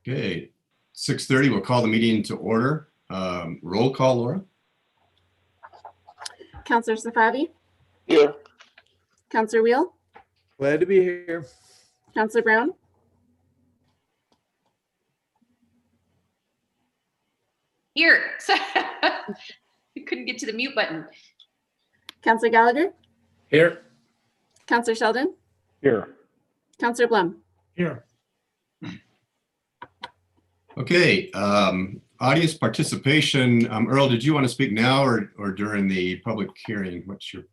Okay, 6:30, we'll call the meeting to order. Roll call, Laura. Counselor Safavi, Here. Counselor Wheel, Glad to be here. Counselor Brown, Here. I couldn't get to the mute button. Counselor Gallagher, Here. Counselor Sheldon, Here. Counselor Blum. Here. Okay, audience participation. Earl, did you want to speak now or during the public hearing? What's your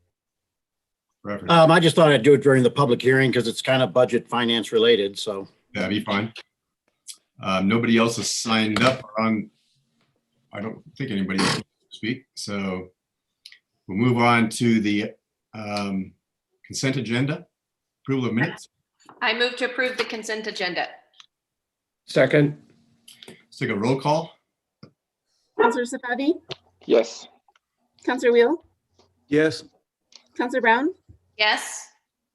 preference? I just thought I'd do it during the public hearing because it's kind of budget finance related, so. That'd be fine. Nobody else has signed up on, I don't think anybody else wants to speak. So we'll move on to the consent agenda, approval of minutes. I move to approve the consent agenda. Second. Let's take a roll call. Counselor Safavi, Yes. Counselor Wheel, Yes. Counselor Brown, Yes.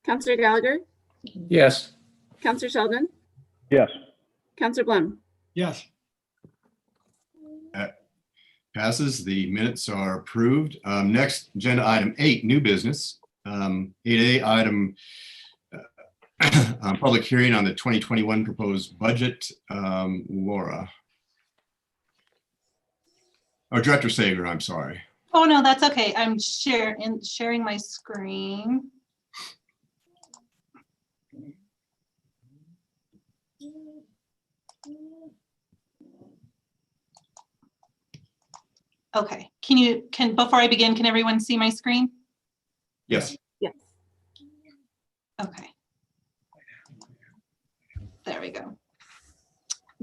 Counselor Gallagher, Yes. Counselor Sheldon, Yes. Counselor Blum. Yes. Passes. The minutes are approved. Next, agenda item 8, new business. 8A item, public hearing on the 2021 proposed budget. Laura. Or Director Sager, I'm sorry. Oh, no, that's okay. I'm sharing my screen. Okay, before I begin, can everyone see my screen? Yes. Yes. Okay. There we go.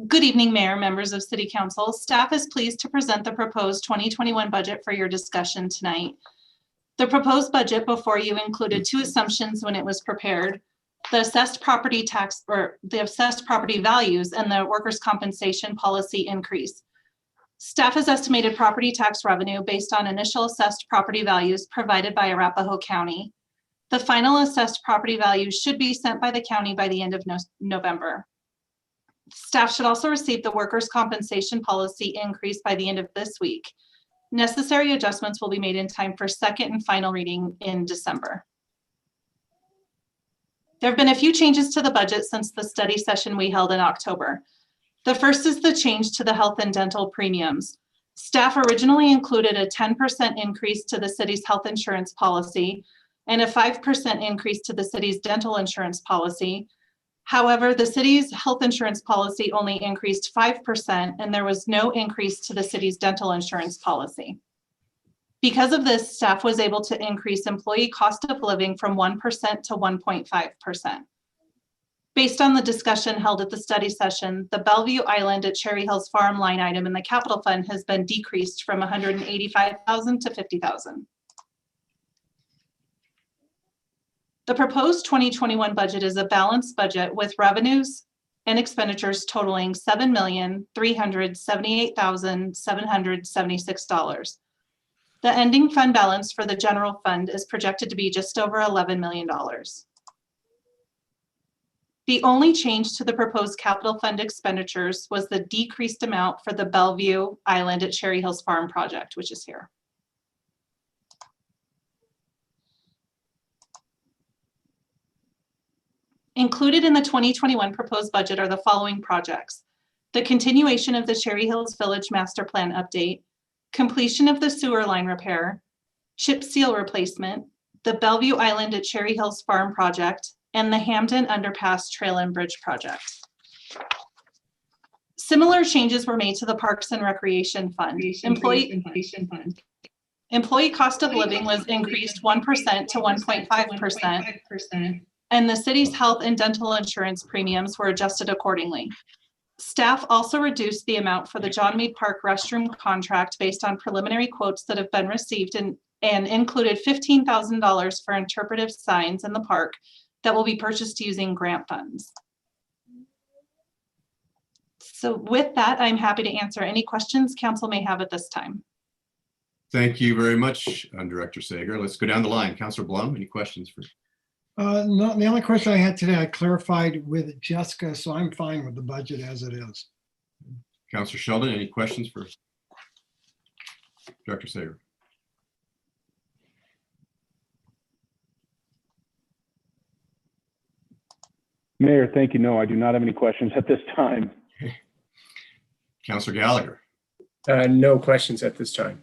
Good evening, Mayor, members of City Council. Staff is pleased to present the proposed 2021 budget for your discussion tonight. The proposed budget before you included 2 assumptions when it was prepared: the assessed property tax, or the assessed property values, and the workers' compensation policy increase. Staff has estimated property tax revenue based on initial assessed property values provided by Arapahoe County. The final assessed property values should be sent by the county by the end of November. Staff should also receive the workers' compensation policy increase by the end of this week. Necessary adjustments will be made in time for second and final reading in December. There have been a few changes to the budget since the study session we held in October. The first is the change to the health and dental premiums. Staff originally included a 10% increase to the city's health insurance policy and a 5% increase to the city's dental insurance policy. However, the city's health insurance policy only increased 5%, and there was no increase to the city's dental insurance policy. Because of this, staff was able to increase employee cost of living from 1% to 1.5%. Based on the discussion held at the study session, the Bellevue Island at Cherry Hills Farm line item in the capital fund has been decreased from $185,000 to $50,000. The proposed 2021 budget is a balanced budget with revenues and expenditures totaling $7,378,776. The ending fund balance for the general fund is projected to be just over $11 million. The only change to the proposed capital fund expenditures was the decreased amount for the Bellevue Island at Cherry Hills Farm project, which is here. Included in the 2021 proposed budget are the following projects: the continuation of the Cherry Hills Village Master Plan update, completion of the sewer line repair, chip seal replacement, the Bellevue Island at Cherry Hills Farm project, and the Hamden Underpass Trail and Bridge project. Similar changes were made to the Parks and Recreation Fund. Employee cost of living was increased 1% to 1.5%, and the city's health and dental insurance premiums were adjusted accordingly. Staff also reduced the amount for the John Mead Park restroom contract based on preliminary quotes that have been received and included $15,000 for interpretive signs in the park that will be purchased using grant funds. So with that, I'm happy to answer any questions council may have at this time. Thank you very much, Director Sager. Let's go down the line. Councilor Blum, any questions for? No, the only question I had today, I clarified with Jessica, so I'm fine with the budget as it is. Counselor Sheldon, any questions for Dr. Sager? Mayor, thank you. No, I do not have any questions at this time. Counselor Gallagher, No questions at this time.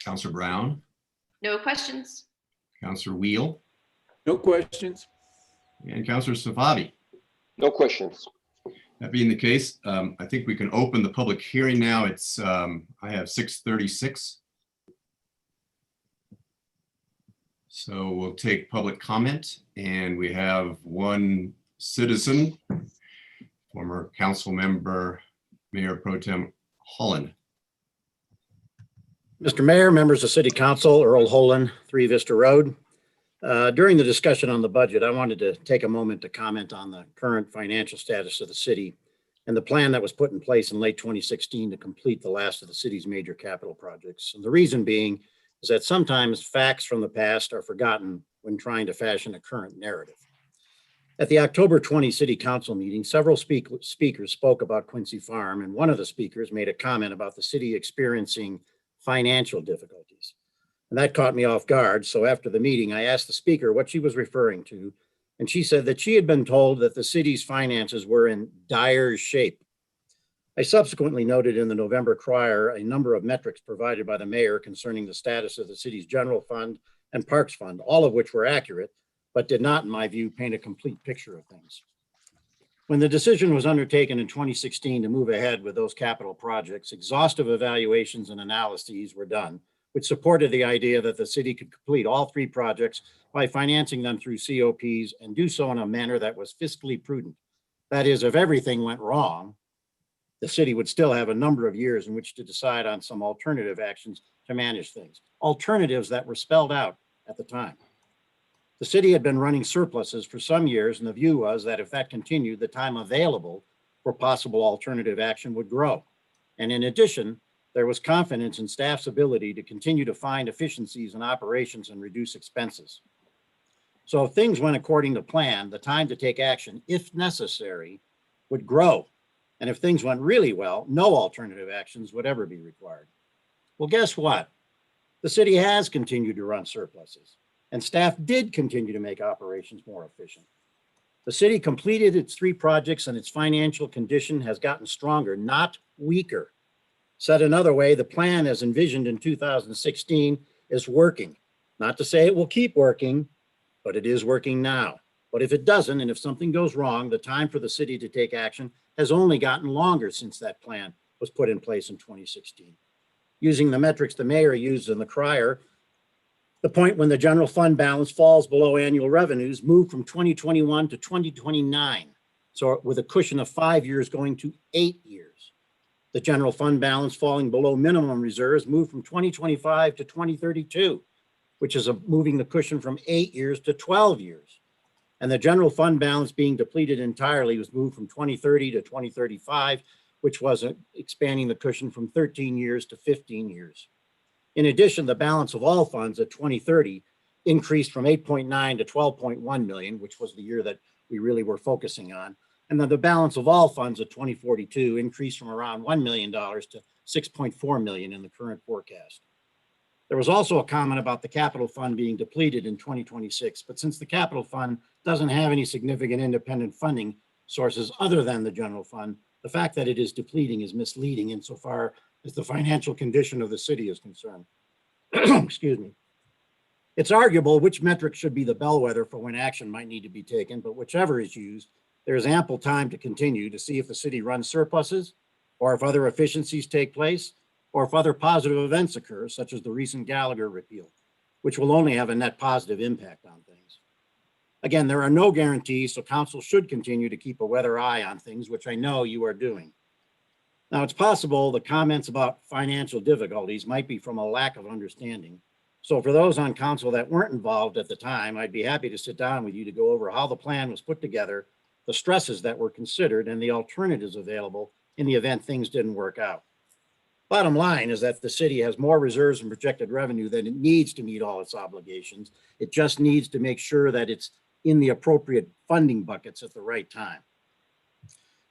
Counselor Brown, No questions. Counselor Wheel, No questions. and Counselor Savabi. No questions. That being the case, I think we can open the public hearing now. It's, I have 6:36. So we'll take public comment, and we have one citizen, former council member, Mayor Pro Tem Holland. Mr. Mayor, members of City Council, Earl Holen, 3 Vista Road. During the discussion on the budget, I wanted to take a moment to comment on the current financial status of the city and the plan that was put in place in late 2016 to complete the last of the city's major capital projects. And the reason being is that sometimes facts from the past are forgotten when trying to fashion a current narrative. At the October 20 City Council meeting, several speakers spoke about Quincy Farm, and one of the speakers made a comment about the city experiencing financial difficulties. And that caught me off guard. So after the meeting, I asked the speaker what she was referring to. And she said that she had been told that the city's finances were in dire shape. I subsequently noted in the November crier a number of metrics provided by the mayor concerning the status of the city's general fund and parks fund, all of which were accurate, but did not, in my view, paint a complete picture of things. When the decision was undertaken in 2016 to move ahead with those capital projects, exhaustive evaluations and analyses were done, which supported the idea that the city could complete all 3 projects by financing them through COPs and do so in a manner that was fiscally prudent. That is, if everything went wrong, the city would still have a number of years in which to decide on some alternative actions to manage things, alternatives that were spelled out at the time. The city had been running surpluses for some years, and the view was that if that continued, the time available for possible alternative action would grow. And in addition, there was confidence in staff's ability to continue to find efficiencies in operations and reduce expenses. So if things went according to plan, the time to take action, if necessary, would grow. And if things went really well, no alternative actions would ever be required. Well, guess what? The city has continued to run surpluses, and staff did continue to make operations more efficient. The city completed its 3 projects, and its financial condition has gotten stronger, not weaker. Said another way, the plan as envisioned in 2016 is working. Not to say it will keep working, but it is working now. But if it doesn't, and if something goes wrong, the time for the city to take action has only gotten longer since that plan was put in place in 2016. Using the metrics the mayor used in the crier, the point when the general fund balance falls below annual revenues moved from 2021 to 2029. So with a cushion of 5 years going to 8 years. The general fund balance falling below minimum reserves moved from 2025 to 2032, which is moving the cushion from 8 years to 12 years. And the general fund balance being depleted entirely was moved from 2030 to 2035, which was expanding the cushion from 13 years to 15 years. In addition, the balance of all funds at 2030 increased from 8.9 to 12.1 million, which was the year that we really were focusing on. And then the balance of all funds at 2042 increased from around $1 million to 6.4 million in the current forecast. There was also a comment about the capital fund being depleted in 2026, but since the capital fund doesn't have any significant independent funding sources other than the general fund, the fact that it is depleting is misleading insofar as the financial condition of the city is concerned. Excuse me. It's arguable which metric should be the bellwether for when action might need to be taken, but whichever is used, there is ample time to continue to see if the city runs surpluses, or if other efficiencies take place, or if other positive events occur, such as the recent Gallagher repeal, which will only have a net positive impact on things. Again, there are no guarantees, so council should continue to keep a weather eye on things, which I know you are doing. Now, it's possible the comments about financial difficulties might be from a lack of understanding. So for those on council that weren't involved at the time, I'd be happy to sit down with you to go over how the plan was put together, the stresses that were considered, and the alternatives available in the event things didn't work out. Bottom line is that the city has more reserves and projected revenue than it needs to meet all its obligations. It just needs to make sure that it's in the appropriate funding buckets at the right time.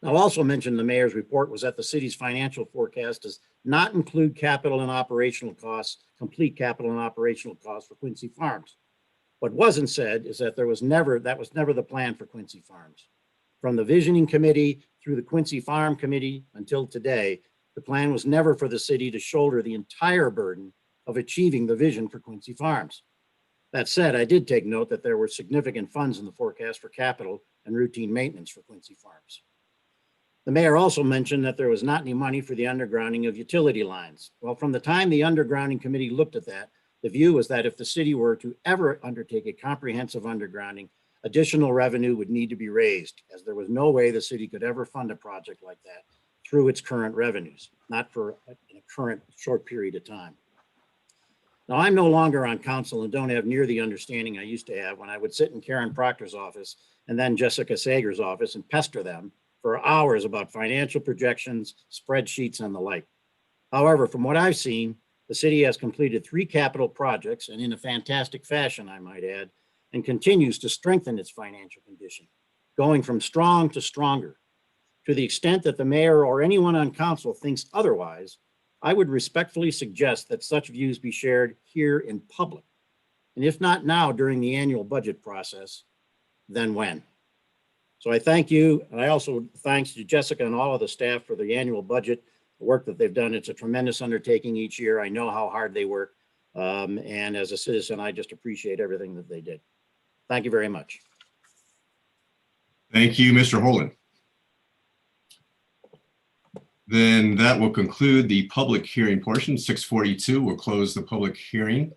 I'll also mention the mayor's report was that the city's financial forecast does not include capital and operational costs, complete capital and operational costs for Quincy Farms. What wasn't said is that that was never the plan for Quincy Farms. From the visioning committee through the Quincy Farm Committee until today, the plan was never for the city to shoulder the entire burden of achieving the vision for Quincy Farms. That said, I did take note that there were significant funds in the forecast for capital and routine maintenance for Quincy Farms. The mayor also mentioned that there was not any money for the undergrounding of utility lines. Well, from the time the undergrounding committee looked at that, the view was that if the city were to ever undertake a comprehensive undergrounding, additional revenue would need to be raised, as there was no way the city could ever fund a project like that through its current revenues, not for a current short period of time. Now, I'm no longer on council and don't have near the understanding I used to have when I would sit in Karen Proctor's office and then Jessica Sager's office and pester them for hours about financial projections, spreadsheets, and the like. However, from what I've seen, the city has completed 3 capital projects, and in a fantastic fashion, I might add, and continues to strengthen its financial condition, going from strong to stronger. To the extent that the mayor or anyone on council thinks otherwise, I would respectfully suggest that such views be shared here in public. And if not now during the annual budget process, then when? So I thank you. And I also thanks to Jessica and all of the staff for the annual budget, the work that they've done. It's a tremendous undertaking each year. I know how hard they work. And as a citizen, I just appreciate everything that they did. Thank you very much. Thank you, Mr. Holen. Then that will conclude the public hearing portion. 6:42, we'll close the public hearing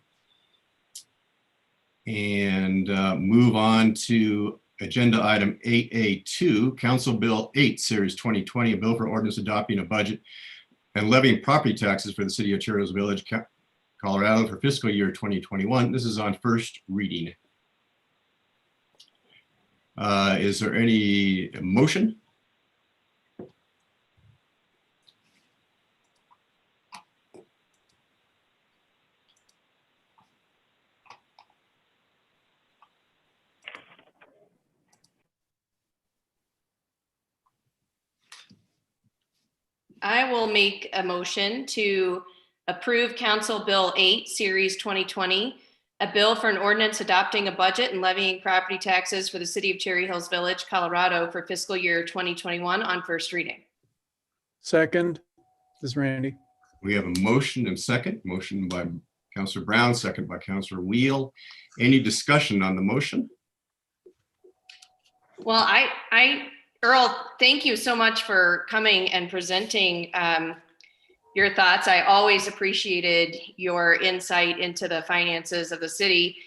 and move on to agenda item 8A2, Council Bill 8, Series 2020, a bill for ordinance adopting a budget and levying property taxes for the city of Cherry Hills Village, Colorado for fiscal year 2021. This is on first reading. Is there any motion? I will make a motion to approve Council Bill 8, Series 2020, a bill for an ordinance adopting a budget and levying property taxes for the city of Cherry Hills Village, Colorado for fiscal year 2021 on first reading. Second, this is Randy. We have a motion and second. Motion by Councilor Brown, second by Councilor Wheel. Any discussion on the motion? Well, Earl, thank you so much for coming and presenting your thoughts. I always appreciated your insight into the finances of the city.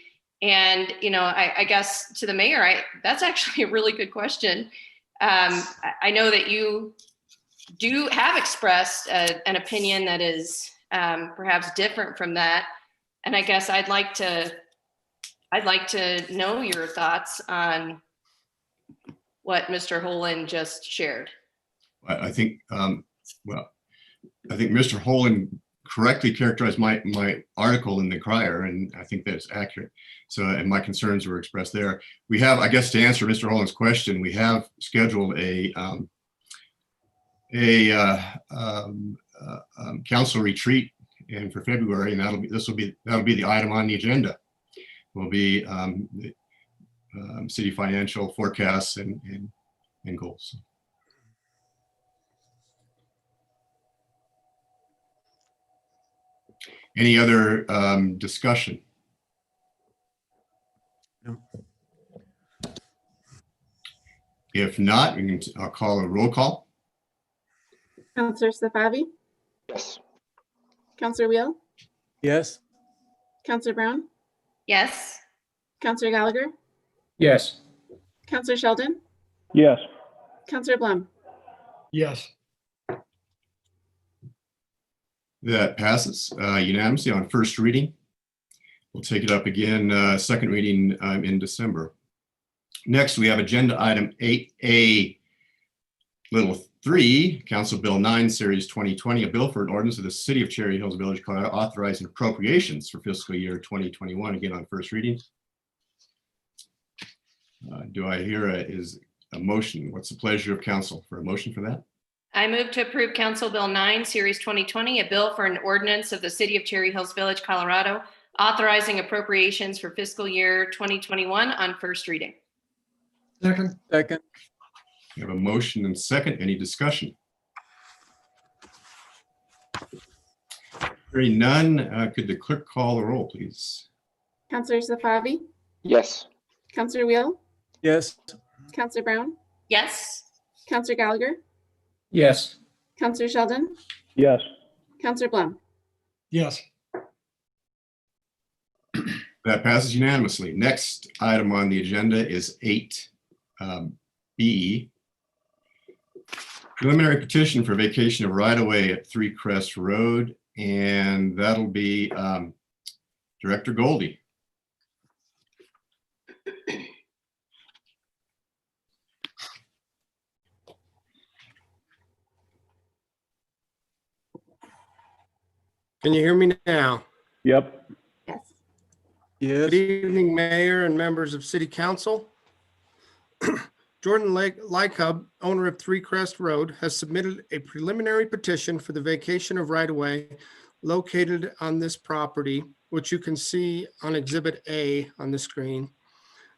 And, you know, I guess to the mayor, that's actually a really good question. I know that you do have expressed an opinion that is perhaps different from that. And I guess I'd like to know your thoughts on what Mr. Holen just shared. I think, I think Mr. Holen correctly characterized my article in the Crier, and I think that's accurate. So, and my concerns were expressed there. We have, I guess, to answer Mr. Holen's question, we have scheduled a council retreat and for February, and that'll be the item on the agenda. Will be the city financial forecasts and goals. Any other discussion? No. If not, I'll call a roll call. Counselor Safavi? Yes. Counselor Wheel? Yes. Counselor Brown? Yes. Counselor Gallagher? Yes. Counselor Sheldon? Yes. Counselor Blum? Yes. That passes unanimously on first reading. We'll take it up again, second reading in December. Next, we have agenda item 8A, little 3, Council Bill 9, Series 2020, a bill for an ordinance of the City of Cherry Hills Village, Colorado, authorizing appropriations for fiscal year 2021, again on first reading. Do I hear a motion. What's the pleasure of council for a motion for that? I move to approve Council Bill 9, Series 2020, a bill for an ordinance of the City of Cherry Hills Village, Colorado, authorizing appropriations for fiscal year 2021 on first reading. Second. Second. We have a motion and second. Any discussion? Hearing none, could the clerk call the roll, please? Counselor Safavi, Yes. Counselor Wheel, Yes. Counselor Brown, Yes. Counselor Gallagher, Yes. Counselor Sheldon, Yes. Counselor Blum. Yes. That passes unanimously. Next item on the agenda is 8B. Preliminary petition for vacation of right-of-way at 3 Crest Road, and that'll be Director Goldie. Can you hear me now? Yep. Yes. Yes. Good evening, Mayor and members of City Council. Jordan Lycub, owner of 3 Crest Road, has submitted a preliminary petition for the vacation of right-of-way located on this property, which you can see on Exhibit A on the screen.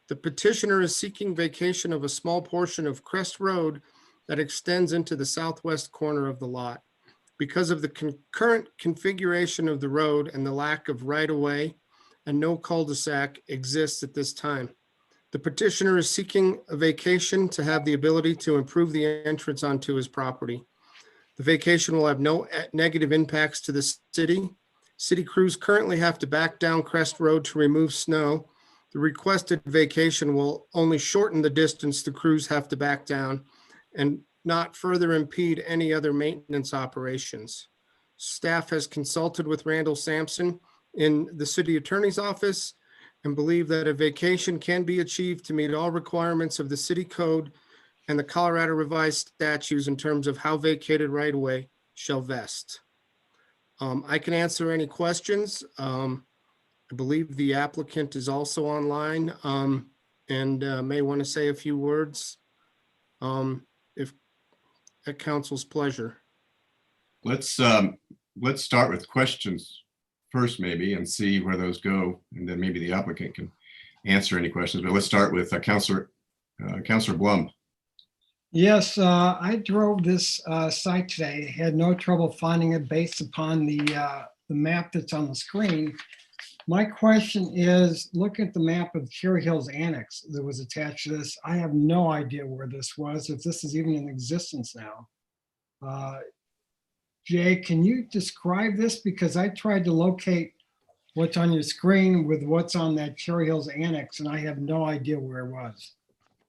The petitioner is seeking vacation of a small portion of Crest Road that extends into the southwest corner of the lot. Because of the current configuration of the road and the lack of right-of-way and no cul-de-sac exists at this time. The petitioner is seeking a vacation to have the ability to improve the entrance onto his property. The vacation will have no negative impacts to the city. City crews currently have to back down Crest Road to remove snow. The requested vacation will only shorten the distance the crews have to back down and not further impede any other maintenance operations. Staff has consulted with Randall Sampson in the city attorney's office and believe that a vacation can be achieved to meet all requirements of the city code and the Colorado revised statutes in terms of how vacated right-of-way shall vest. I can answer any questions. I believe the applicant is also online and may want to say a few words if at council's pleasure. Let's start with questions first, maybe, and see where those go, and then maybe the applicant can answer any questions. But let's start with Councilor Blum. Yes, I drove this site today. Had no trouble finding it based upon the map that's on the screen. My question is, look at the map of Cherry Hills Annex that was attached to this. I have no idea where this was, if this is even in existence now. Jay, can you describe this? Because I tried to locate what's on your screen with what's on that Cherry Hills Annex, and I have no idea where it was.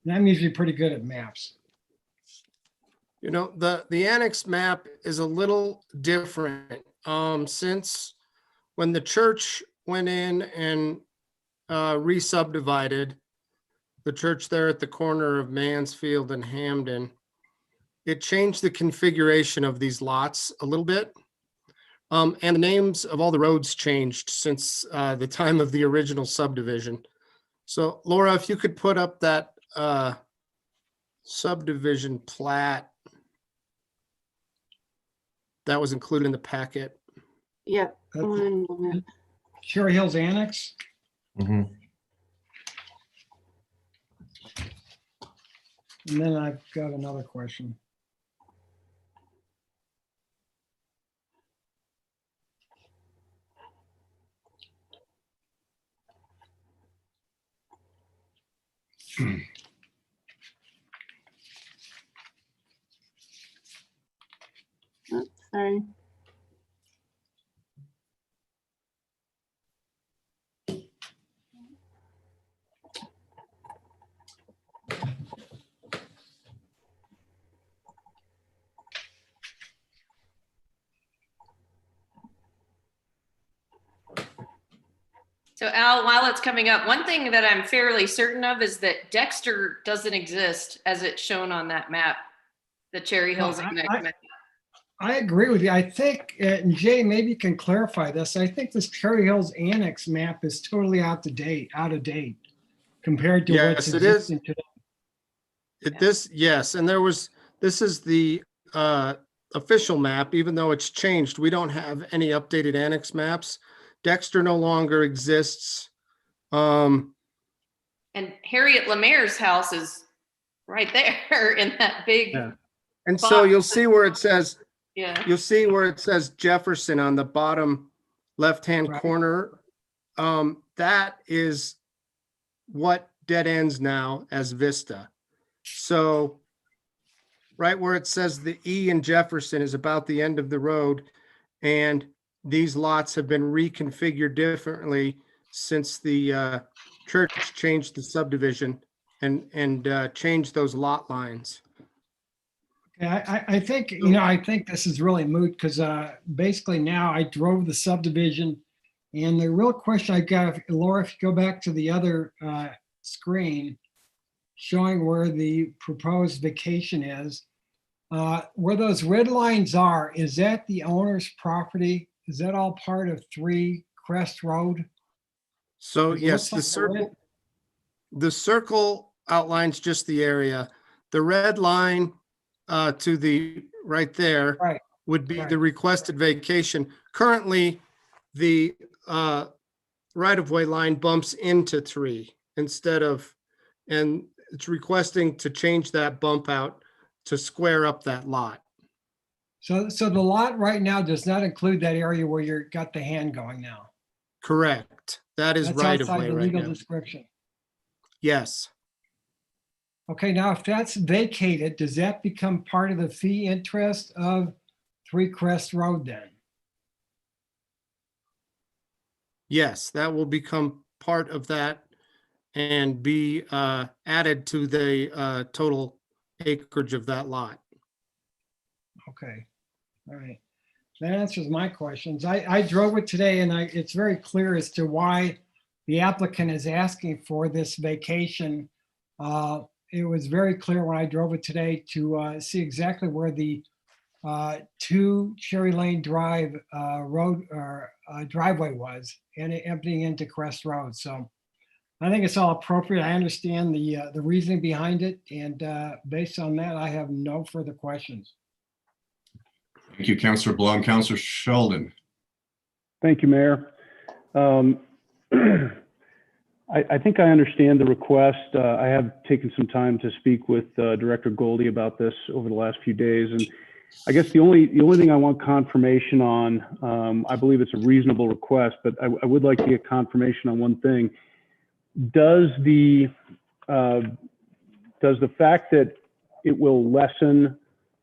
And I'm usually pretty good at maps. You know, the annex map is a little different since when the church went in and re-subdivided the church there at the corner of Mansfield and Hamden. It changed the configuration of these lots a little bit. And the names of all the roads changed since the time of the original subdivision. So Laura, if you could put up that subdivision plat that was included in the packet. Yep. That's it. 1 moment. Cherry Hills Annex? And then I've got another question. Oops, sorry. So Al, while it's coming up, one thing that I'm fairly certain of is that Dexter doesn't exist as it's shown on that map, the Cherry Hills Annex map. I agree with you. I think, and Jay, maybe you can clarify this. I think this Cherry Hills Annex map is totally out of date compared to what's Yes, it is. existing today. Yes, and this is the official map, even though it's changed. We don't have any updated annex maps. Dexter no longer exists. And Harriet Lemaire's house is right there in that big, Yeah. And so you'll see where it says, yeah. you'll see where it says Jefferson on the bottom left-hand Right. corner. That is what dead ends now as Vista. So right where it says the E in Jefferson is about the end of the road, and these lots have been reconfigured differently since the church changed the subdivision and changed those lot lines. Okay, I think, I think this is really moot because basically now I drove the subdivision and the real question I got, Laura, if you go back to the other screen showing where the proposed vacation is, where those red lines are, is that the owner's property? Is that all part of 3 Crest Road? So It yes, looks like the red- the circle outlines just the area. The red line to the right there Right, would be right. the requested vacation. Currently, the right-of-way line bumps into 3 instead of, and it's requesting to change that bump out to square up that lot. So the lot right now does not include that area where you're got the hand going now. Correct. That is That's right-of-way outside the right legal now. description. Yes. Okay, now if that's vacated, does that become part of the fee interest of 3 Crest Road then? Yes, that will become part of that and be added to the total acreage of that lot. Okay, all right. That answers my questions. I drove it today and it's very clear as to why the applicant is asking for this vacation. It was very clear when I drove it today to see exactly where the 2 Cherry Lane Drive road or driveway was and it emptying into Crest Road. So I think it's all appropriate. I understand the reasoning behind it. And based on that, I have no further questions. Thank you, Councilor Blum. Councilor Sheldon. Thank you, Mayor. I think I understand the request. I have taken some time to speak with Director Goldie about this over the last few days. And I guess the only thing I want confirmation on, I believe it's a reasonable request, but I would like to get confirmation on one thing. Does the fact that it will lessen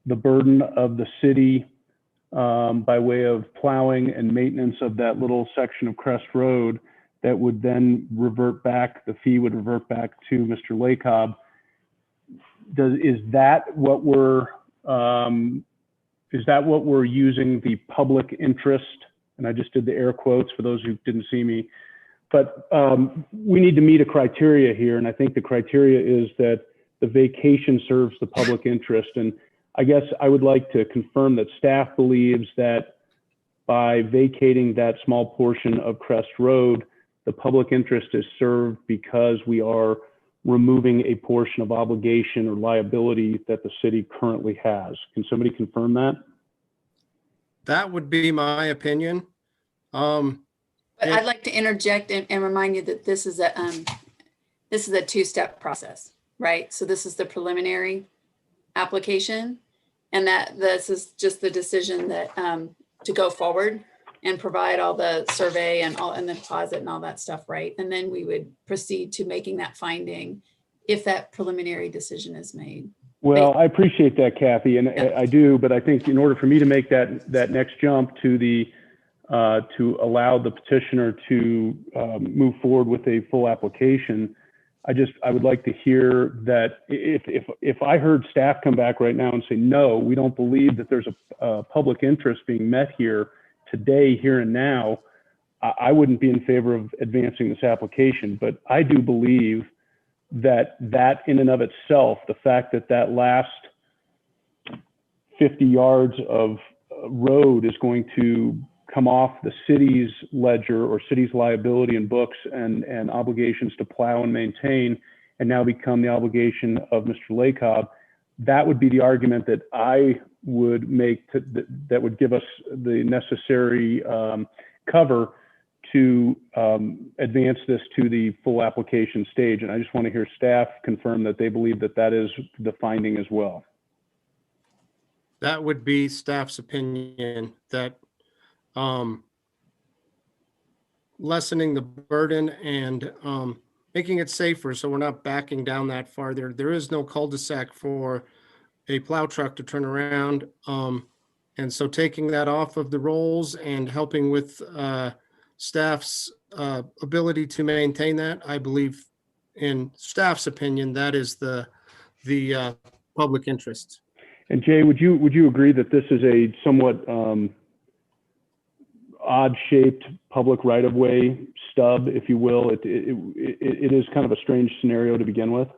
the burden of the city by way of plowing and maintenance of that little section of Crest Road that would then revert back, the fee would revert back to Mr. Lacob? Is that what we're using the public interest? And I just did the air quotes for those who didn't see me. But we need to meet a criteria here. And I think the criteria is that the vacation serves the public interest. And I guess I would like to confirm that staff believes that by vacating that small portion of Crest Road, the public interest is served because we are removing a portion of obligation or liability that the city currently has. Can somebody confirm that? That would be my opinion. But I'd like to interject and remind you that this is a 2-step process, right? So this is the preliminary application, and that this is just the decision that to go forward and provide all the survey and the deposit and all that stuff, right? And then we would proceed to making that finding if that preliminary decision is made. Well, I appreciate that, Kathy, and Yeah. I do, but I think in order for me to make that next jump to to allow the petitioner to move forward with a full application, I would like to hear that if I heard staff come back right now and say, no, we don't believe that there's a public interest being met here today, here and now, I wouldn't be in favor of advancing this application. But I do believe that in and of itself, the fact that last 50 yards of road is going to come off the city's ledger or city's liability and books and obligations to plow and maintain, and now become the obligation of Mr. Lacob, that would be the argument that I would make that would give us the necessary cover to advance this to the full application stage. And I just want to hear staff confirm that they believe that that is the finding as well. That would be staff's opinion, that lessening the burden and making it safer, so we're not backing down that far. There is no cul-de-sac for a plow truck to turn around. And so taking that off of the rolls and helping with staff's ability to maintain that, I believe, in staff's opinion, that is the public interest. And Jay, would you agree that this is a somewhat odd-shaped public right-of-way stub, if you will? It is kind of a strange scenario to begin with.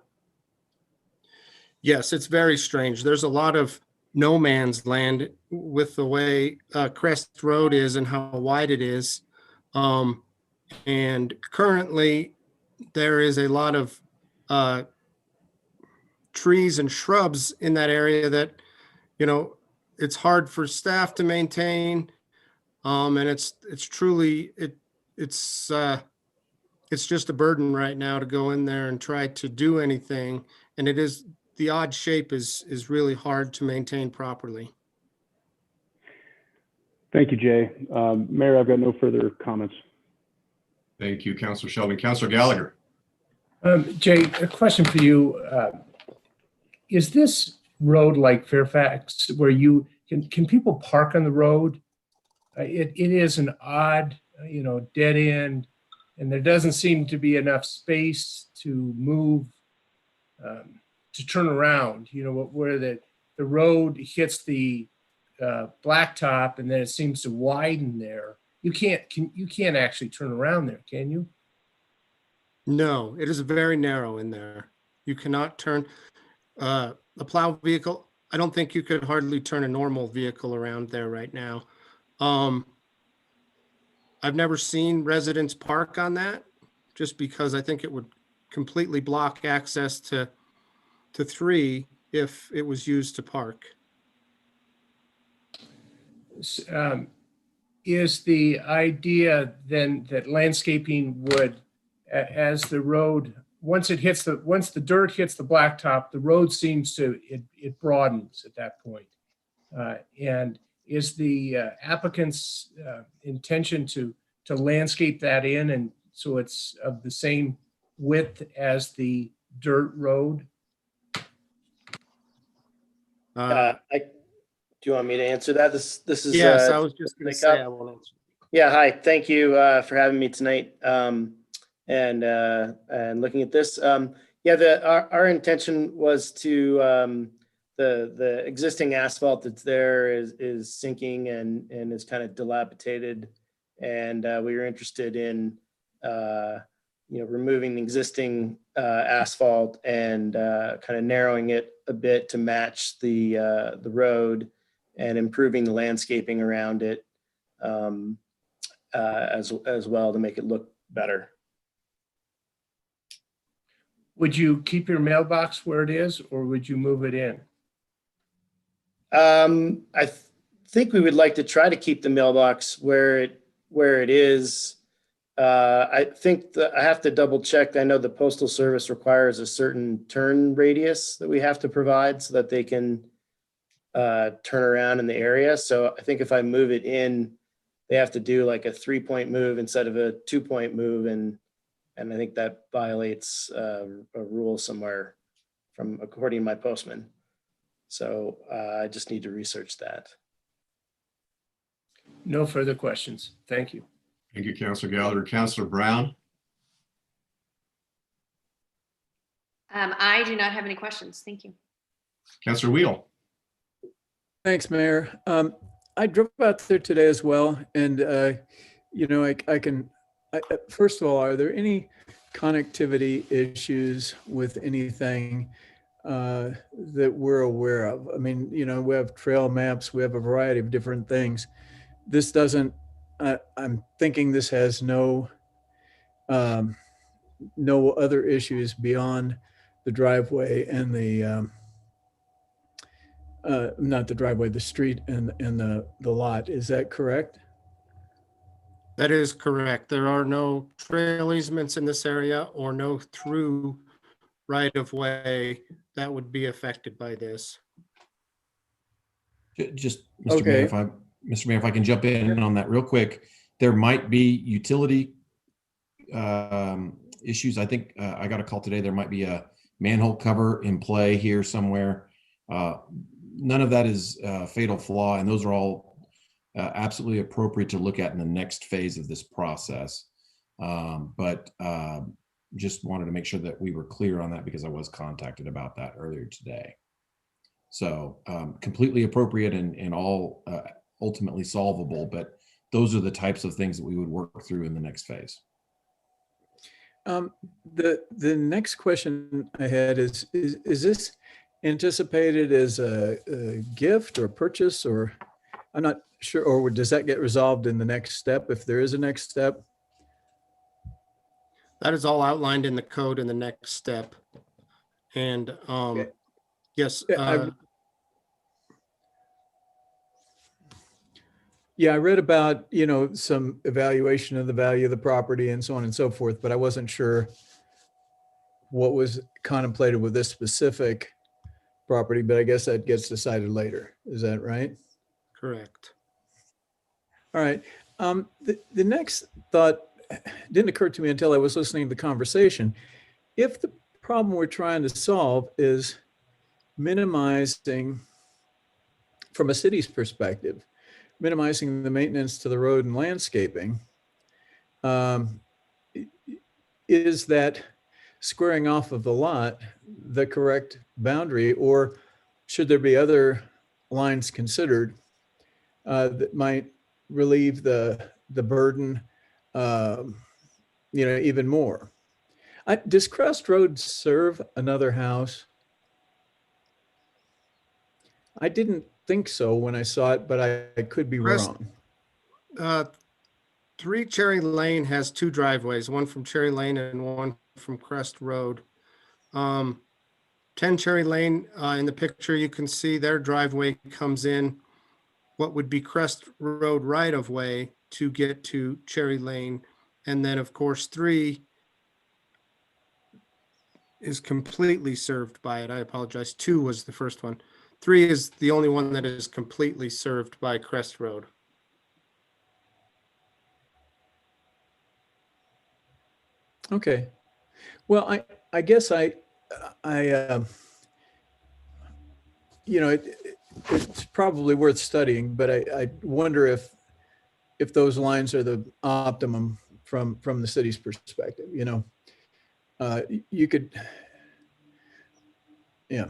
Yes, it's very strange. There's a lot of no man's land with the way Crest Road is and how wide it is. And currently, there is a lot of trees and shrubs in that area that, you know, it's hard for staff to maintain. And it's truly, it's just a burden right now to go in there and try to do anything. And it is, the odd shape is really hard to maintain properly. Thank you, Jay. Mayor, I've got no further comments. Thank you, Councilor Sheldon. Councilor Gallagher. Jay, a question for you. Is this road like Fairfax where you can people park on the road? It is an odd, dead end, and there doesn't seem to be enough space to move, to turn around, where the road hits the blacktop and then it seems to widen there. You can't actually turn around there, can you? No, it is very narrow in there. You cannot turn a plow vehicle. I don't think you could hardly turn a normal vehicle around there right now. I've never seen residents park on that, just because I think it would completely block access to 3 if it was used to park. Is the idea then that landscaping would, as the road, once the dirt hits the blacktop, the road seems to, it broadens at that point. And is the applicant's intention to landscape that in, and so it's of the same width as the dirt road? Do you want me to answer that? This is Yes, I was just going to say I won't answer. Yeah, hi. Thank you for having me tonight and looking at this. Our intention was to the existing asphalt that's there is sinking and is kind of dilapidated, and we were interested in removing the existing asphalt and kind of narrowing it a bit to match the road and improving the landscaping around it as well to make it look better. Would you keep your mailbox where it is, or would you move it in? I think we would like to try to keep the mailbox where it is. I think that I have to double check. I know the Postal Service requires a certain turn radius that we have to provide so that they can turn around in the area. So I think if I move it in, they have to do like a 3-point move instead of a 2-point move. And I think that violates a rule somewhere according to my postman. So I just need to research that. No further questions. Thank you. Thank you, Councilor Gallagher. Councilor Brown. I do not have any questions. Thank you. Councilor Wheel. Thanks, Mayor. I drove out there today as well, and first of all, are there any connectivity issues with anything that we're aware of? I mean, we have trail maps, we have a variety of different things. This doesn't. I'm thinking this has no no other issues beyond the driveway and the, not the driveway, the street and the lot. Is that correct? That is correct. There are no trail easements in this area or no through right of way that would be affected by this. Just, Mr. Mayor, Okay. Mr. Mayor, if I can jump in on that real quick, there might be utility issues. I think I got a call today. There might be a manhole cover in play here somewhere. None of that is a fatal flaw, and those are all absolutely appropriate to look at in the next phase of this process. But just wanted to make sure that we were clear on that because I was contacted about that earlier today. So completely appropriate and all ultimately solvable, but those are the types of things that we would work through in the next phase. The next question I had is this anticipated as a gift or purchase, or I'm not sure, or does that get resolved in the next step if there is a next step? That is all outlined in the code in the next step. And Okay. yes, Yeah, I read about, some evaluation of the value of the property and so on and so forth, but I wasn't sure what was contemplated with this specific property, but I guess that gets decided later. Is that right? correct. All right. The next thought didn't occur to me until I was listening to the conversation. If the problem we're trying to solve is minimizing, from a city's perspective, minimizing the maintenance to the road and landscaping, is that squaring off of the lot the correct boundary, or should there be other lines considered that might relieve the burden, even more? Does Crest Road serve another house? I didn't think so when I saw it, but I could be Crest- wrong. 3 Cherry Lane has 2 driveways, one from Cherry Lane and one from Crest Road. 10 Cherry Lane, in the picture, you can see their driveway comes in what would be Crest Road right of way to get to Cherry Lane. And then, of course, 3 is completely served by it. I apologize. 2 was the first one. 3 is the only one that is completely served by Crest Road. Okay. Well, I guess it's probably worth studying, but I wonder if those lines are the optimum from the city's perspective. You could, yeah.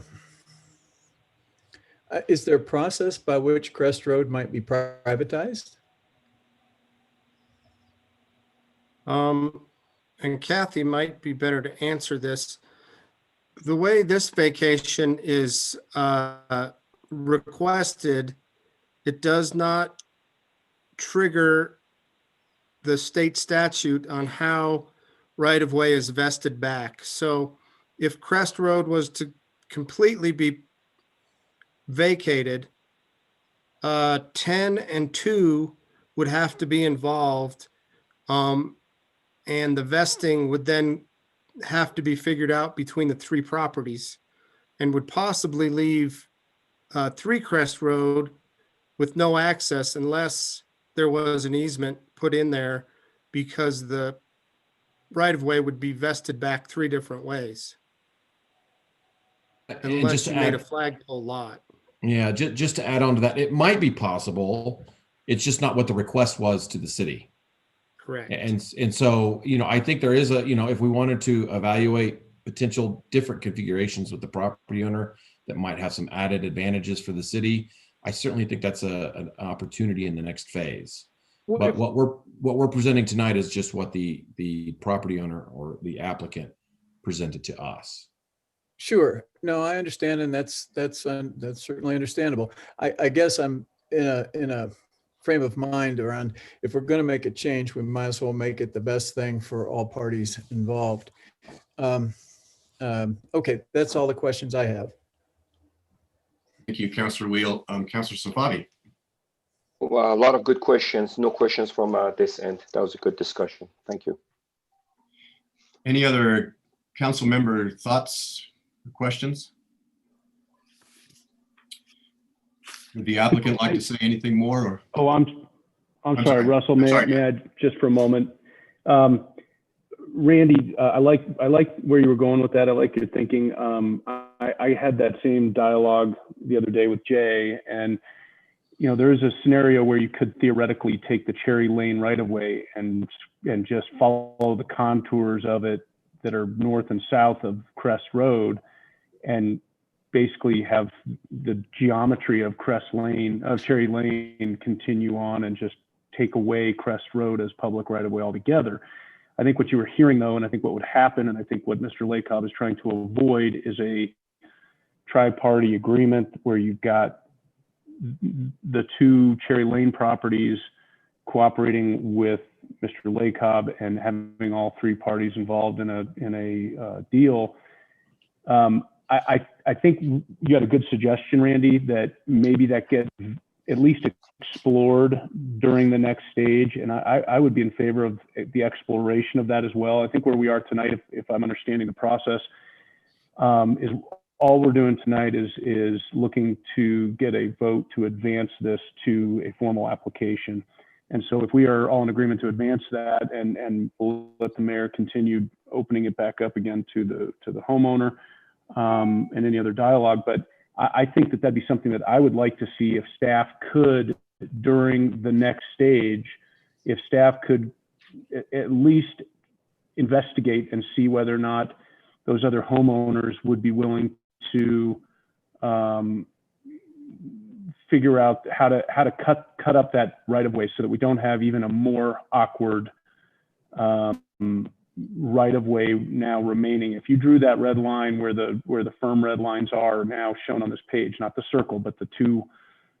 Is there a process by which Crest Road might be privatized? And Kathy might be better to answer this. The way this vacation is requested, it does not trigger the state statute on how right-of-way is vested back. So if Crest Road was to completely be vacated, 10 and 2 would have to be involved. And the vesting would then have to be figured out between the 3 properties and would possibly leave 3 Crest Road with no access unless there was an easement put in there, because the right-of-way would be vested back 3 different ways. And Unless just to you made a add, flagpole lot. yeah, just to add on to that, it might be possible. It's just not what the request was to the city. Correct. And so, I think there is if we wanted to evaluate potential different configurations with the property owner that might have some added advantages for the city, I certainly think that's an opportunity in the next phase. But what we're presenting tonight is just what the property owner or the applicant presented to us. Sure. No, I understand, and that's certainly understandable. I guess I'm in a frame of mind around, if we're going to make a change, we might as well make it the best thing for all parties involved. Okay, that's all the questions I have. Thank you, Councillor Wheel. Councillor Safavi. Well, a lot of good questions. No questions from this end. That was a good discussion. Thank you. Any other council member thoughts or questions? Would the applicant like to say anything more? Or Oh, I'm I'm sorry, sorry. Russell, I'm may sorry. I just for a moment? Randy, I like where you were going with that. I like your thinking. I had that same dialogue the other day with Jay, and you know, there is a scenario where you could theoretically take the Cherry Lane right of way and just follow the contours of it that are north and south of Crest Road, and basically have the geometry of Cherry Lane continue on and just take away Crest Road as public right of way altogether. I think what you were hearing though, and I think what would happen, and I think what Mr. Lacob is trying to avoid, is a tri-party agreement where you've got the two Cherry Lane properties cooperating with Mr. Lacob and having all three parties involved in a deal. I think you had a good suggestion, Randy, that maybe that gets at least explored during the next stage. And I would be in favor of the exploration of that as well. I think where we are tonight, if I'm understanding the process, is all we're doing tonight is looking to get a vote to advance this to a formal application. And so if we are all in agreement to advance that, and we'll let the mayor continue opening it back up again to the homeowner, and any other dialogue. But I think that that'd be something that I would like to see if staff could, during the next stage, if staff could at least investigate and see whether or not those other homeowners would be willing to figure out how to cut up that right of way so that we don't have even a more awkward right of way now remaining. If you drew that red line where the firm red lines are now shown on this page, not the circle, but the two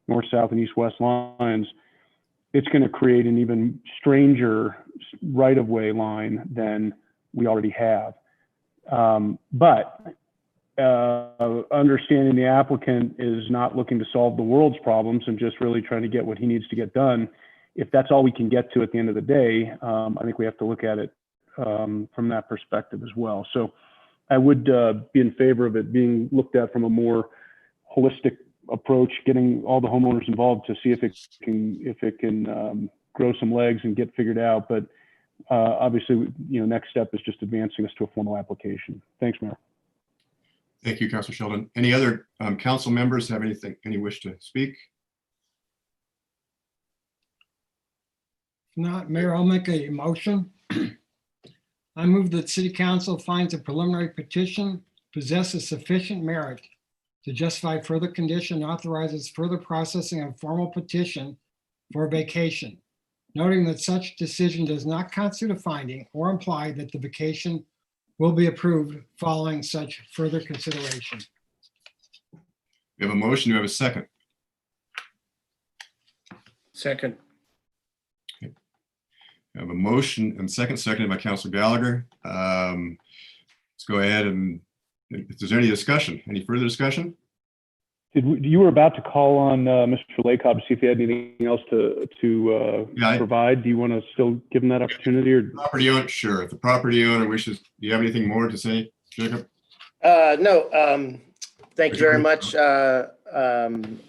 north, south, and east, west lines, it's going to create an even stranger right of way line than we already have. But understanding the applicant is not looking to solve the world's problems and just really trying to get what he needs to get done. If that's all we can get to at the end of the day, I think we have to look at it from that perspective as well. So I would be in favor of it being looked at from a more holistic approach, getting all the homeowners involved to see if it can grow some legs and get figured out. But obviously, you know, next step is just advancing us to a formal application. Thanks, Mayor. thank you, Councillor Sheldon. Any other council members have any wish to speak? If not, Mayor, I'll make a motion. I move that City Council finds a preliminary petition possesses sufficient merit to justify further condition, authorizes further processing of formal petition for vacation, noting that such decision does not constitute a finding or imply that the vacation will be approved following such further consideration. We have a motion. Do we have a second? Second. We have a motion and seconded by Councillor Gallagher. Let's go ahead and if there's any discussion, any further discussion? You were about to call on Mr. Lacob to see if he had anything else to provide. Do you want to still give him that opportunity? Or Property owner, sure. If the property owner wishes, do you have anything more to say, Jacob? No, thank you very much. I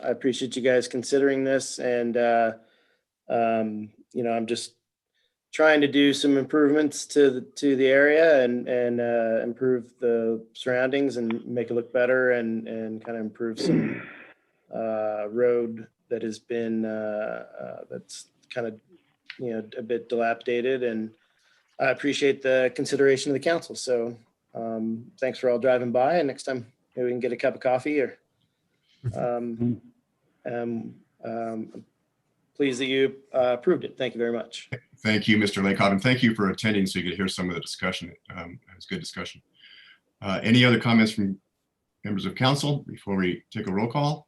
appreciate you guys considering this, and you know, I'm just trying to do some improvements to the area and improve the surroundings and make it look better and kind of improve some road that has been that's kind of, you know, a bit dilapidated, and I appreciate the consideration of the council. So thanks for all driving by, and next time maybe we can get a cup of coffee or pleased that you approved it. Thank you very much. Thank you, Mr. Lacob, and thank you for attending so you could hear some of the discussion. It was good discussion. Any other comments from members of council before we take a roll call?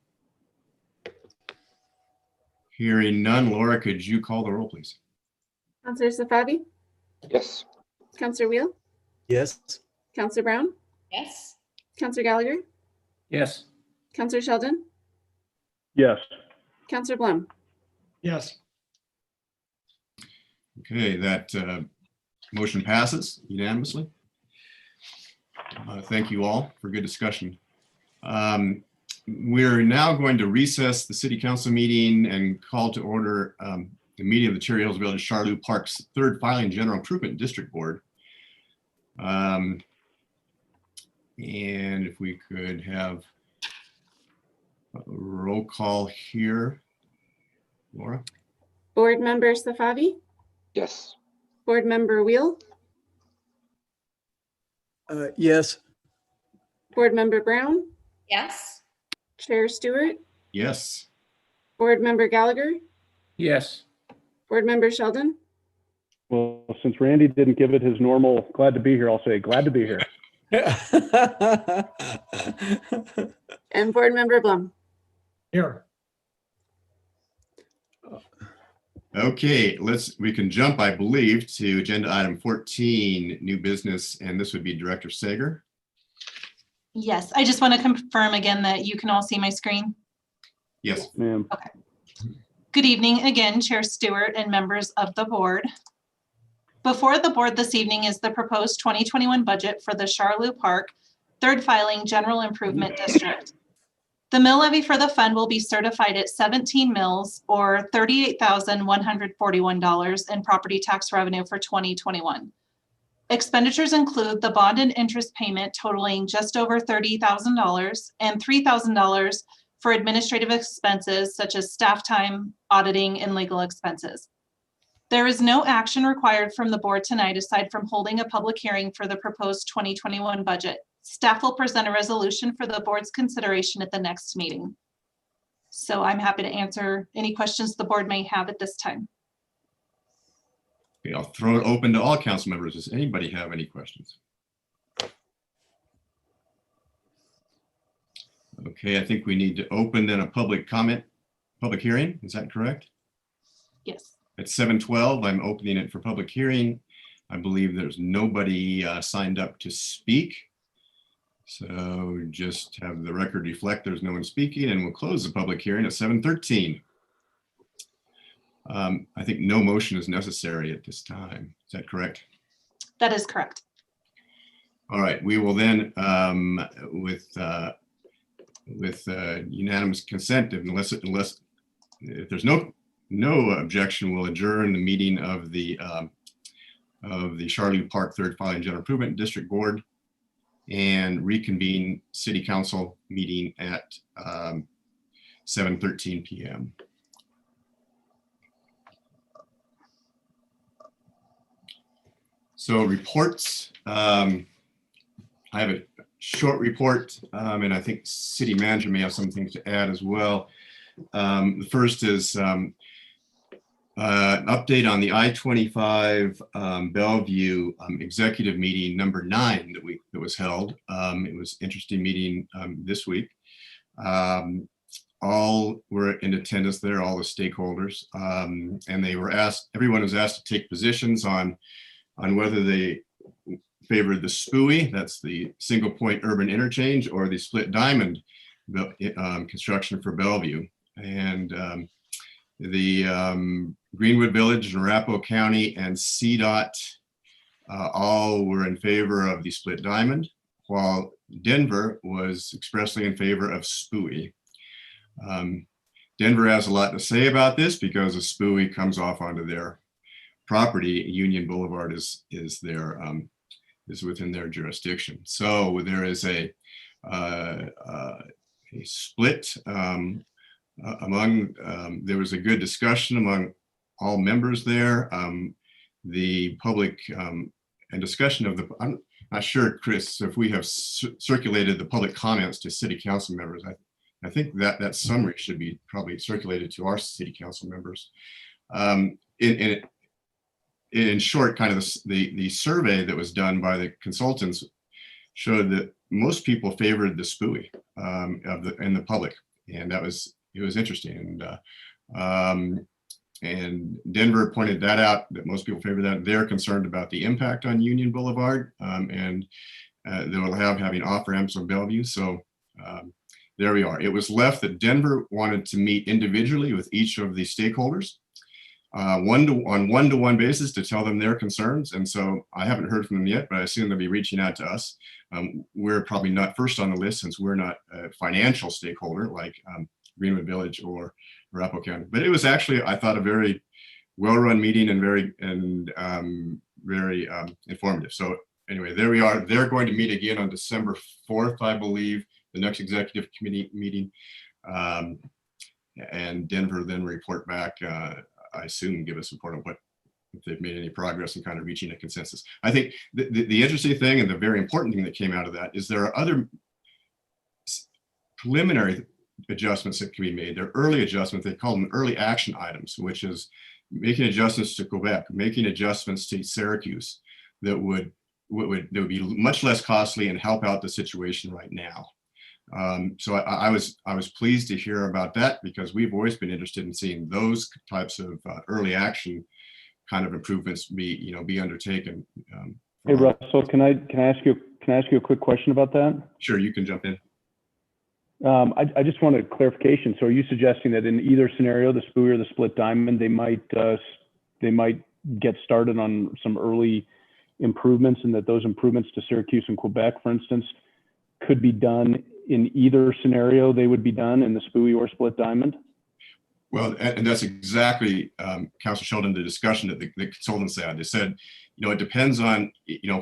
Hearing none, Laura, could you call the roll, please? Councillor Safavi, Yes. Councillor Wheel, Yes. Counselor Brown, Yes. Counselor Gallagher, Yes. Counselor Sheldon, Yes. Counselor Blum. Yes. Okay, that motion passes unanimously. Thank you all for good discussion. We're now going to recess the city council meeting and call to order the meeting of the Cherry Hills Village Charlevoix Park's third filing general improvement district board. And if we could have a roll call here. Laura? Board Member Safavi, Yes. Board Member Wheel, Yes. Board Member Brown, Yes. Chair Stewart, Yes. Board Member Gallagher, Yes. Board Member Sheldon, Well, since Randy didn't give it his normal glad to be here, I'll say glad to be here. and Board Member Blum. Here. Okay, we can jump, I believe, to agenda item 14, new business, and this would be Director Sager. Yes, I just want to confirm again that you can all see my screen. Yes. Ma'am. Good evening again, Chair Stewart and members of the board. Before the board this evening is the proposed 2021 budget for the Charlevoix Park third filing general improvement district. The mill levy for the fund will be certified at 17 mills or $38,141 in property tax revenue for 2021. Expenditures include the bond and interest payment totaling just over $30,000 and $3,000 for administrative expenses such as staff time, auditing, and legal expenses. There is no action required from the board tonight aside from holding a public hearing for the proposed 2021 budget. Staff will present a resolution for the board's consideration at the next meeting. So I'm happy to answer any questions the board may have at this time. Okay, I'll throw it open to all council members. Does anybody have any questions? Okay, I think we need to open then a public hearing. Is that correct? Yes. At 7:12, I'm opening it for public hearing. I believe there's nobody signed up to speak. So just have the record reflect there's no one speaking, and we'll close the public hearing at 7:13. I think no motion is necessary at this time. Is that correct? That is correct. All right, we will then, with unanimous consent, unless if there's no objection, we'll adjourn the meeting of the Charlevoix Park Third Filing General Improvement District Board and reconvene City Council meeting at 7:13 p.m. So reports, I have a short report, and I think city manager may have some things to add as well. The first is an update on the I-25 Bellevue executive meeting number 9 that was held. It was an interesting meeting this week. All were in attendance there, all the stakeholders, and they were asked. Everyone was asked to take positions on whether they favored the SPUI, that's the single point urban interchange, or the split diamond construction for Bellevue. And the Greenwood Village, Arapahoe County, and CDOT all were in favor of the split diamond, while Denver was expressly in favor of SPUI. Denver has a lot to say about this because the SPUI comes off onto their property. Union Boulevard is within their jurisdiction. So there is a split among, there was a good discussion among all members there. The public and discussion of I'm not sure, Chris, if we have circulated the public comments to city council members. I think that summary should be probably circulated to our city council members. In short, kind of the survey that was done by the consultants showed that most people favored the SPUI in the public, and it was interesting. And Denver pointed that out, that most people favor that. They're concerned about the impact on Union Boulevard, and that will having off-ramps on Bellevue. So there we are. It was left that Denver wanted to meet individually with each of the stakeholders on one-to-one basis to tell them their concerns. And so I haven't heard from them yet, but I assume they'll be reaching out to us. We're probably not first on the list since we're not a financial stakeholder like Greenwood Village or Arapahoe County. But it was actually, I thought, a very well-run meeting and very informative. So anyway, there we are. They're going to meet again on December 4th, I believe, the next executive committee meeting. And Denver then report back, I assume, give us a report on what, if they've made any progress in kind of reaching a consensus. I think the interesting thing and the very important thing that came out of that is there are other preliminary adjustments that can be made. They're early adjustments. They call them early action items, which is making adjustments to Quebec, making adjustments to Syracuse that would be much less costly and help out the situation right now. So I was pleased to hear about that because we've always been interested in seeing those types of early action kind of improvements be undertaken. Hey Russell, can I ask you a quick question about that? Sure, you can jump in. I just wanted clarification. So are you suggesting that in either scenario, the SPUI or the split diamond, they might get started on some early improvements, and that those improvements to Syracuse and Quebec, for instance, could be done in either scenario? They would be done in the SPUI or split diamond? Well, and that's exactly, Councilor Sheldon, the discussion that the consultants had. They said, it depends on,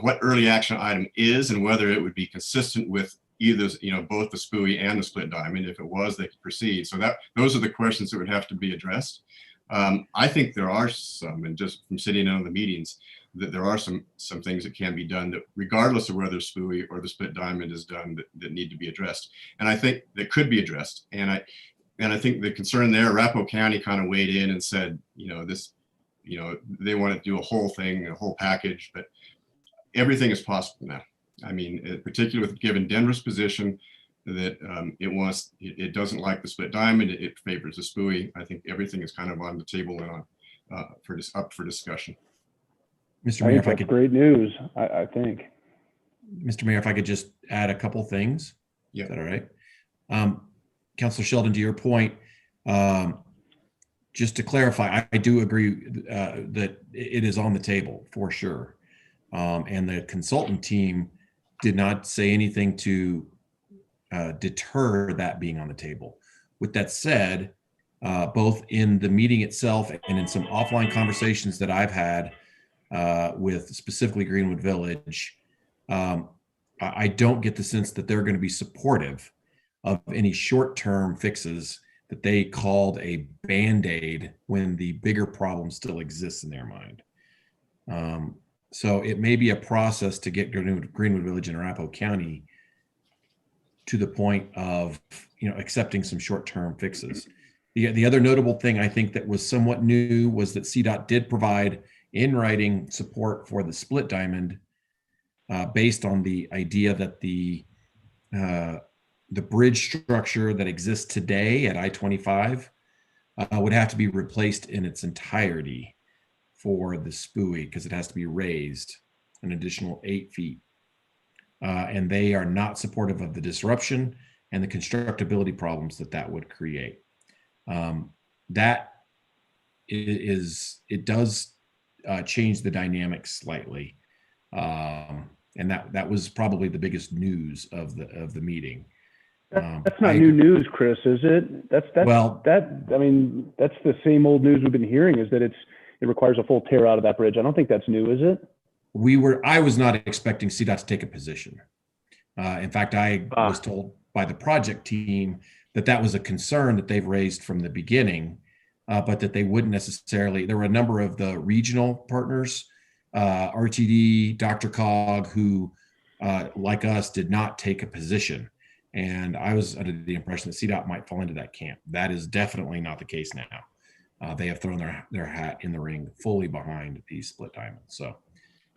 what early action item is and whether it would be consistent with either, both the SPUI and the split diamond. If it was, they could proceed. So those are the questions that would have to be addressed. I think there are some, and just from sitting in on the meetings, that there are some things that can be done that, regardless of whether SPUI or the split diamond is done, that need to be addressed. And I think that could be addressed. And I think the concern there, Arapahoe County kind of weighed in and said, they want to do a whole thing, a whole package, but everything is possible now. I mean, particularly with given Denver's position that it doesn't like the split diamond, it favors the SPUI. I think everything is kind of on the table and up for discussion. Mr. Mayor, that's great news, I think. Mr. Mayor, if I could just add a couple things. Yeah. Is that all right? Councilor Sheldon, to your point, just to clarify, I do agree that it is on the table for sure. And the consultant team did not say anything to deter that being on the table. With that said, both in the meeting itself and in some offline conversations that I've had with specifically Greenwood Village, I don't get the sense that they're going to be supportive of any short-term fixes that they called a Band-Aid when the bigger problem still exists in their mind. So it may be a process to get Greenwood Village and Arapahoe County to the point of accepting some short-term fixes. The other notable thing I think that was somewhat new was that CDOT did provide in writing support for the split diamond based on the idea that the bridge structure that exists today at I-25 would have to be replaced in its entirety for the SPUI because it has to be raised an additional 8 feet. And they are not supportive of the disruption and the constructability problems that would create. That it does change the dynamics slightly. And that was probably the biggest news of the meeting. That's not new news, Chris, is it? That's the same old news we've been hearing, is that it requires a full tear out of that bridge. I don't think that's new, is it? I was not expecting CDOT to take a position. In fact, I was told by the project team that was a concern that they've raised from the beginning, but that they wouldn't necessarily. There were a number of the regional partners, RTD, Dr. Cog, who, like us, did not take a position. And I was under the impression that CDOT might fall into that camp. That is definitely not the case now. They have thrown their hat in the ring fully behind the split diamond. So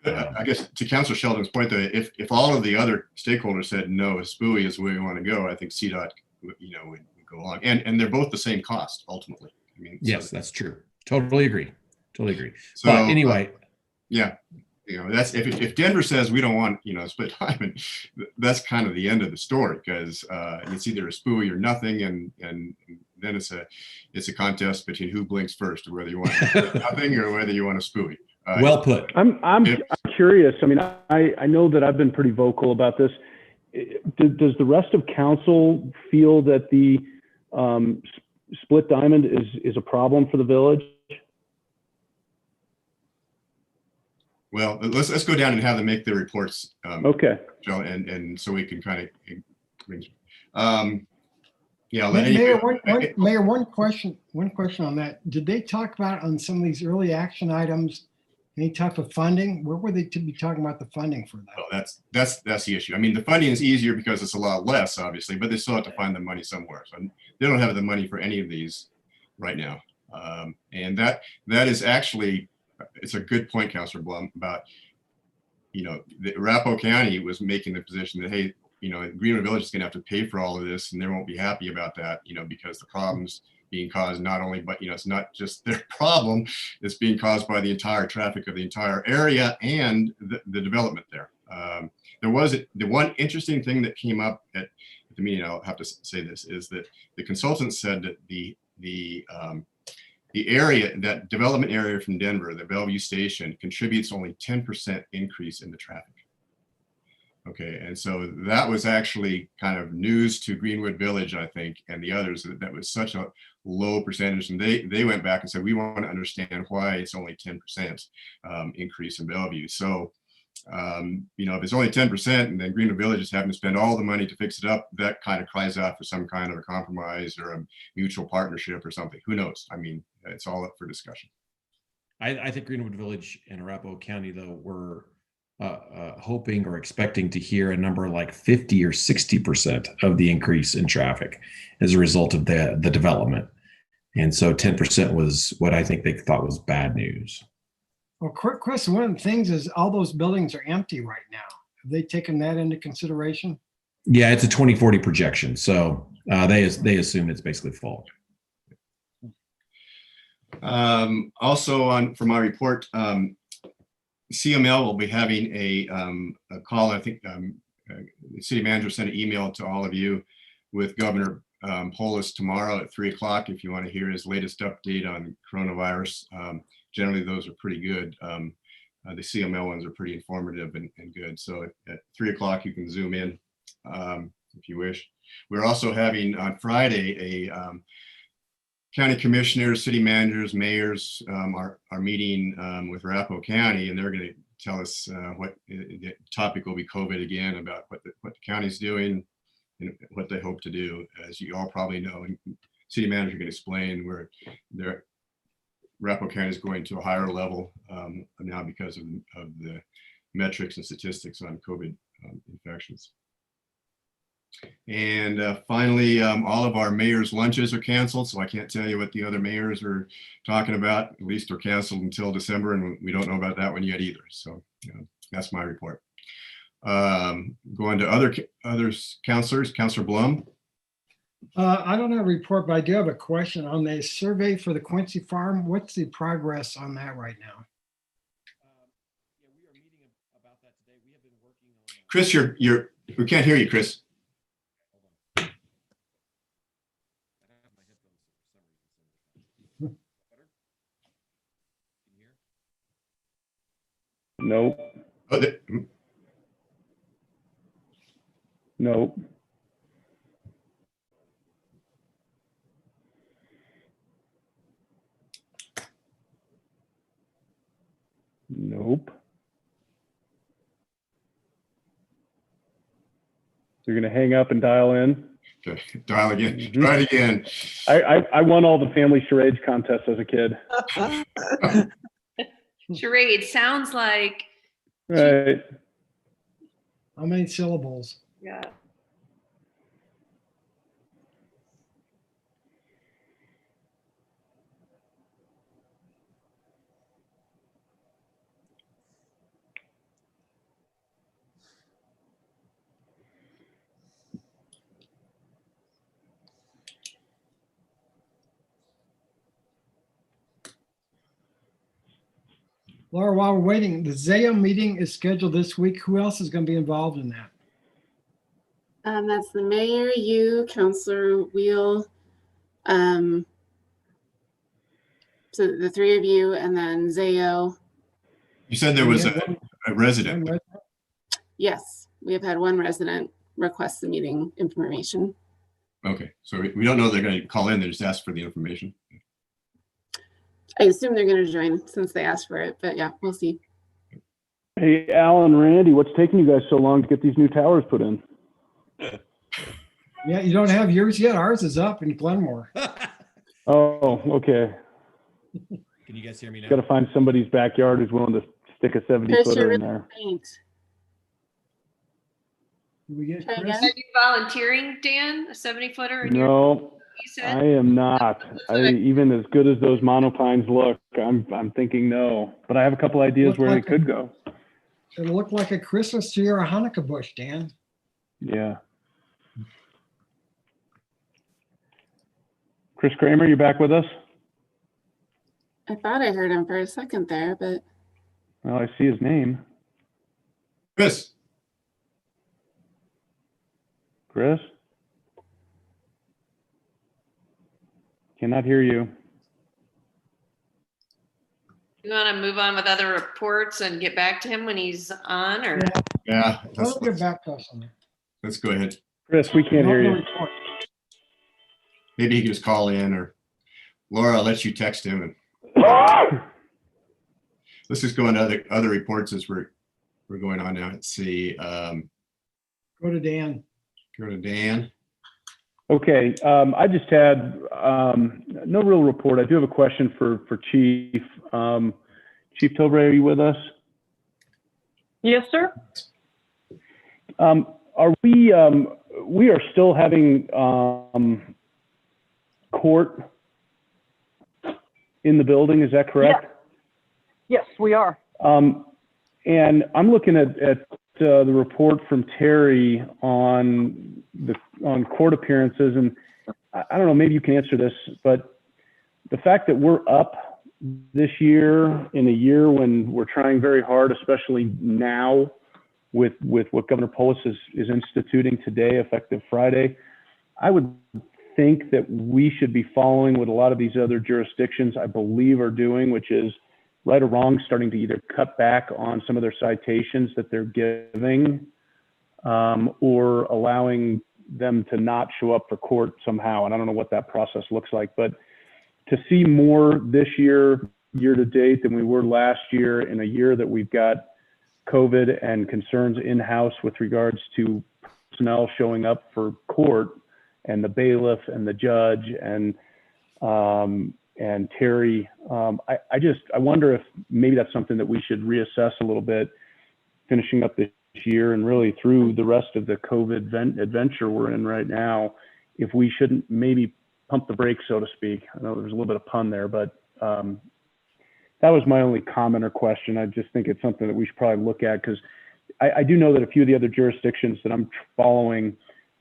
I guess to Councilor Sheldon's point, though, if all of the other stakeholders said no, SPUI is where we want to go, I think CDOT would go along. And they're both the same cost ultimately. I mean, yes, that's true. Totally agree. So but anyway, yeah. that's if Denver says we don't want, split diamond, that's kind of the end of the story, because it's either a SPUI or nothing, and then it's a contest between who blinks first, or whether you want nothing or whether you want a SPUI. Well put. I'm curious. I mean, I know that I've been pretty vocal about this. Does the rest of council feel that the split diamond is a problem for the village? Well, let's go down and have them make their reports. Okay. Joe, and so we can kind of, yeah. Mayor, one question on that. Did they talk about on some of these early action items any type of funding? Where were they to be talking about the funding for that? Oh, that's the issue. I mean, the funding is easier because it's a lot less, obviously, but they still have to find the money somewhere. So they don't have the money for any of these right now, and that is actually. It's a good point, Councilor Blum, about, the Arapahoe County was making the position that, hey, Greenwood Village is going to have to pay for all of this, and they won't be happy about that, because the problem's being caused not only, but, it's not just their problem, it's being caused by the entire traffic of the entire area and the development there. There was the one interesting thing that came up at the meeting, I'll have to say this, is that the consultant said that the area, that development area from Denver, the Bellevue Station, contributes only 10% increase in the traffic. Okay, and so that was actually kind of news to Greenwood Village, I think, and the others, that was such a low percentage. And they went back and said, we want to understand why it's only 10% increase in Bellevue. So, if it's only 10% and then Greenwood Village is having to spend all the money to fix it up, that kind of cries out for some kind of a compromise or a mutual partnership or something. Who knows? I mean, it's all up for discussion. I think Greenwood Village and Arapahoe County, though, were hoping or expecting to hear a number like 50 or 60% of the increase in traffic as a result of the development. And so 10% was what I think they thought was bad news. Well, Chris, one of the things is all those buildings are empty right now. Have they taken that into consideration? Yeah, it's a 2040 projection. So they assume it's basically full. Also for my report, CML will be having a call. I think the city manager sent an email to all of you with Governor Polis tomorrow at 3:00 if you want to hear his latest update on coronavirus. Generally, those are pretty good. The CML ones are pretty informative and good. So at 3:00 you can zoom in if you wish. We're also having on Friday a county commissioners, city managers, mayors are meeting with Arapahoe County, and they're going to tell us what the topic will be COVID again, about what the county's doing and what they hope to do. As you all probably know, and city manager can explain where Arapahoe County is going to a higher level now because of the metrics and statistics on COVID infections. And finally, all of our mayors' lunches are canceled, so I can't tell you what the other mayors are talking about. At least they're canceled until December, and we don't know about that one yet either. So that's my report. Going to other counselors, Councilor Blum. I don't have a report, but I do have a question on the survey for the Quincy Farm. What's the progress on that right now? We are meeting about that today. We have been working on. Chris, we can't hear you, Chris. Nope. Oh, Nope. Nope. You're going to hang up and dial in? Okay, dial again. Mm-hmm. Try it again. I won all the family charades contests as a kid. Charade sounds like. Right. How many syllables? Yeah. Laura, while we're waiting, the ZAO meeting is scheduled this week. Who else is going to be involved in that? That's the mayor, you, Counselor Wheel. So the three of you, and then Zayo. You said there was a resident. Yes, we have had one resident request the meeting information. Okay, so we don't know they're going to call in. They just ask for the information. I assume they're going to join since they asked for it, but yeah, we'll see. Hey, Alan, Randy, what's taking you guys so long to get these new towers put in? Yeah, you don't have yours yet. Ours is up in Glenmore. Oh, okay. Can you guys hear me now? Got to find somebody's backyard who's willing to stick a 70 Chris, footer you're in really there. faint. Did we get Try Chris? again? Are you volunteering, Dan, a 70-footer? No, You I said? am not. Even as good as those monopines look, I'm thinking no. But I have a couple ideas Look where like it could go. It'll look like a Christmas tree or a Hanukkah bush, Dan. Yeah. Chris Kramer, you back with us? I thought I heard him for a second there, but Well, I see his name. Chris, Chris? Cannot hear you. You want to move on with other reports and get back to him when he's on, or? yeah, Let's get back to us on that. let's go ahead. Chris, we can't hear No you. report. Maybe he can just call in, or Laura, I'll let you text him. And let's just go into other reports as we're going on now. Let's see. Go to Dan. Go to Dan. Okay, I just had no real report. I do have a question for Chief. Chief Tilbury, are you with us? Yes, sir. Are we are still having court in the building, is that correct? Yes, we are. And I'm looking at the report from Terry on court appearances, and I don't know, maybe you can answer this, but the fact that we're up this year in a year when we're trying very hard, especially now with what Governor Polis is instituting today, effective Friday, I would think that we should be following what a lot of these other jurisdictions, I believe, are doing, which is right or wrong, starting to either cut back on some of their citations that they're giving, or allowing them to not show up for court somehow. And I don't know what that process looks like, but to see more this year to date than we were last year, in a year that we've got COVID and concerns in-house with regards to personnel showing up for court, and the bailiff and the judge and Terry, I wonder if maybe that's something that we should reassess a little bit, finishing up this year and really through the rest of the COVID adventure we're in right now, if we shouldn't maybe pump the brakes, so to speak. I know there's a little bit of pun there, but that was my only comment or question. I just think it's something that we should probably look at, because I do know that a few of the other jurisdictions that I'm following,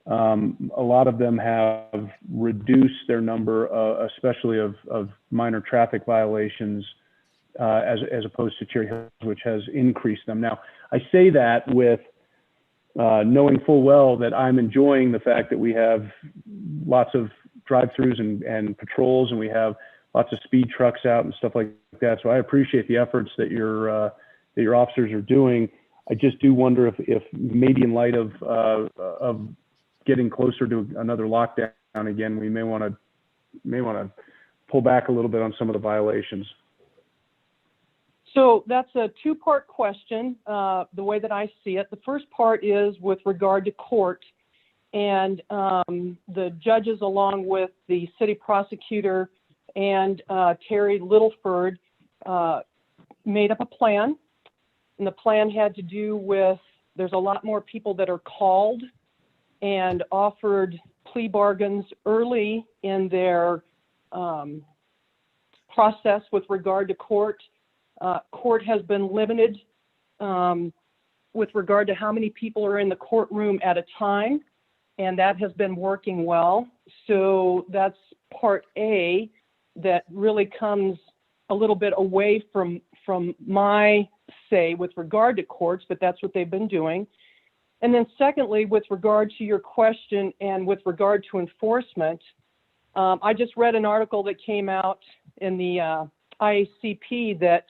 a lot of them have reduced their number, especially of minor traffic violations, as opposed to Cherry Hills, which has increased them. Now, I say that with knowing full well that I'm enjoying the fact that we have lots of drive-throughs and patrols, and we have lots of speed trucks out and stuff like that. So I appreciate the efforts that your officers are doing. I just do wonder if maybe in light of getting closer to another lockdown again, we may want to pull back a little bit on some of the violations. So that's a two-part question, the way that I see it. The first part is with regard to court, and the judges, along with the city prosecutor and Terry Littleford, made up a plan. And the plan had to do with, there's a lot more people that are called and offered plea bargains early in their process with regard to court. Court has been limited with regard to how many people are in the courtroom at a time, and that has been working well. So that's part A that really comes a little bit away from from my say with regard to courts, but that's what they've been doing. And then secondly, with regard to your question and with regard to enforcement, I just read an article that came out in the IACP that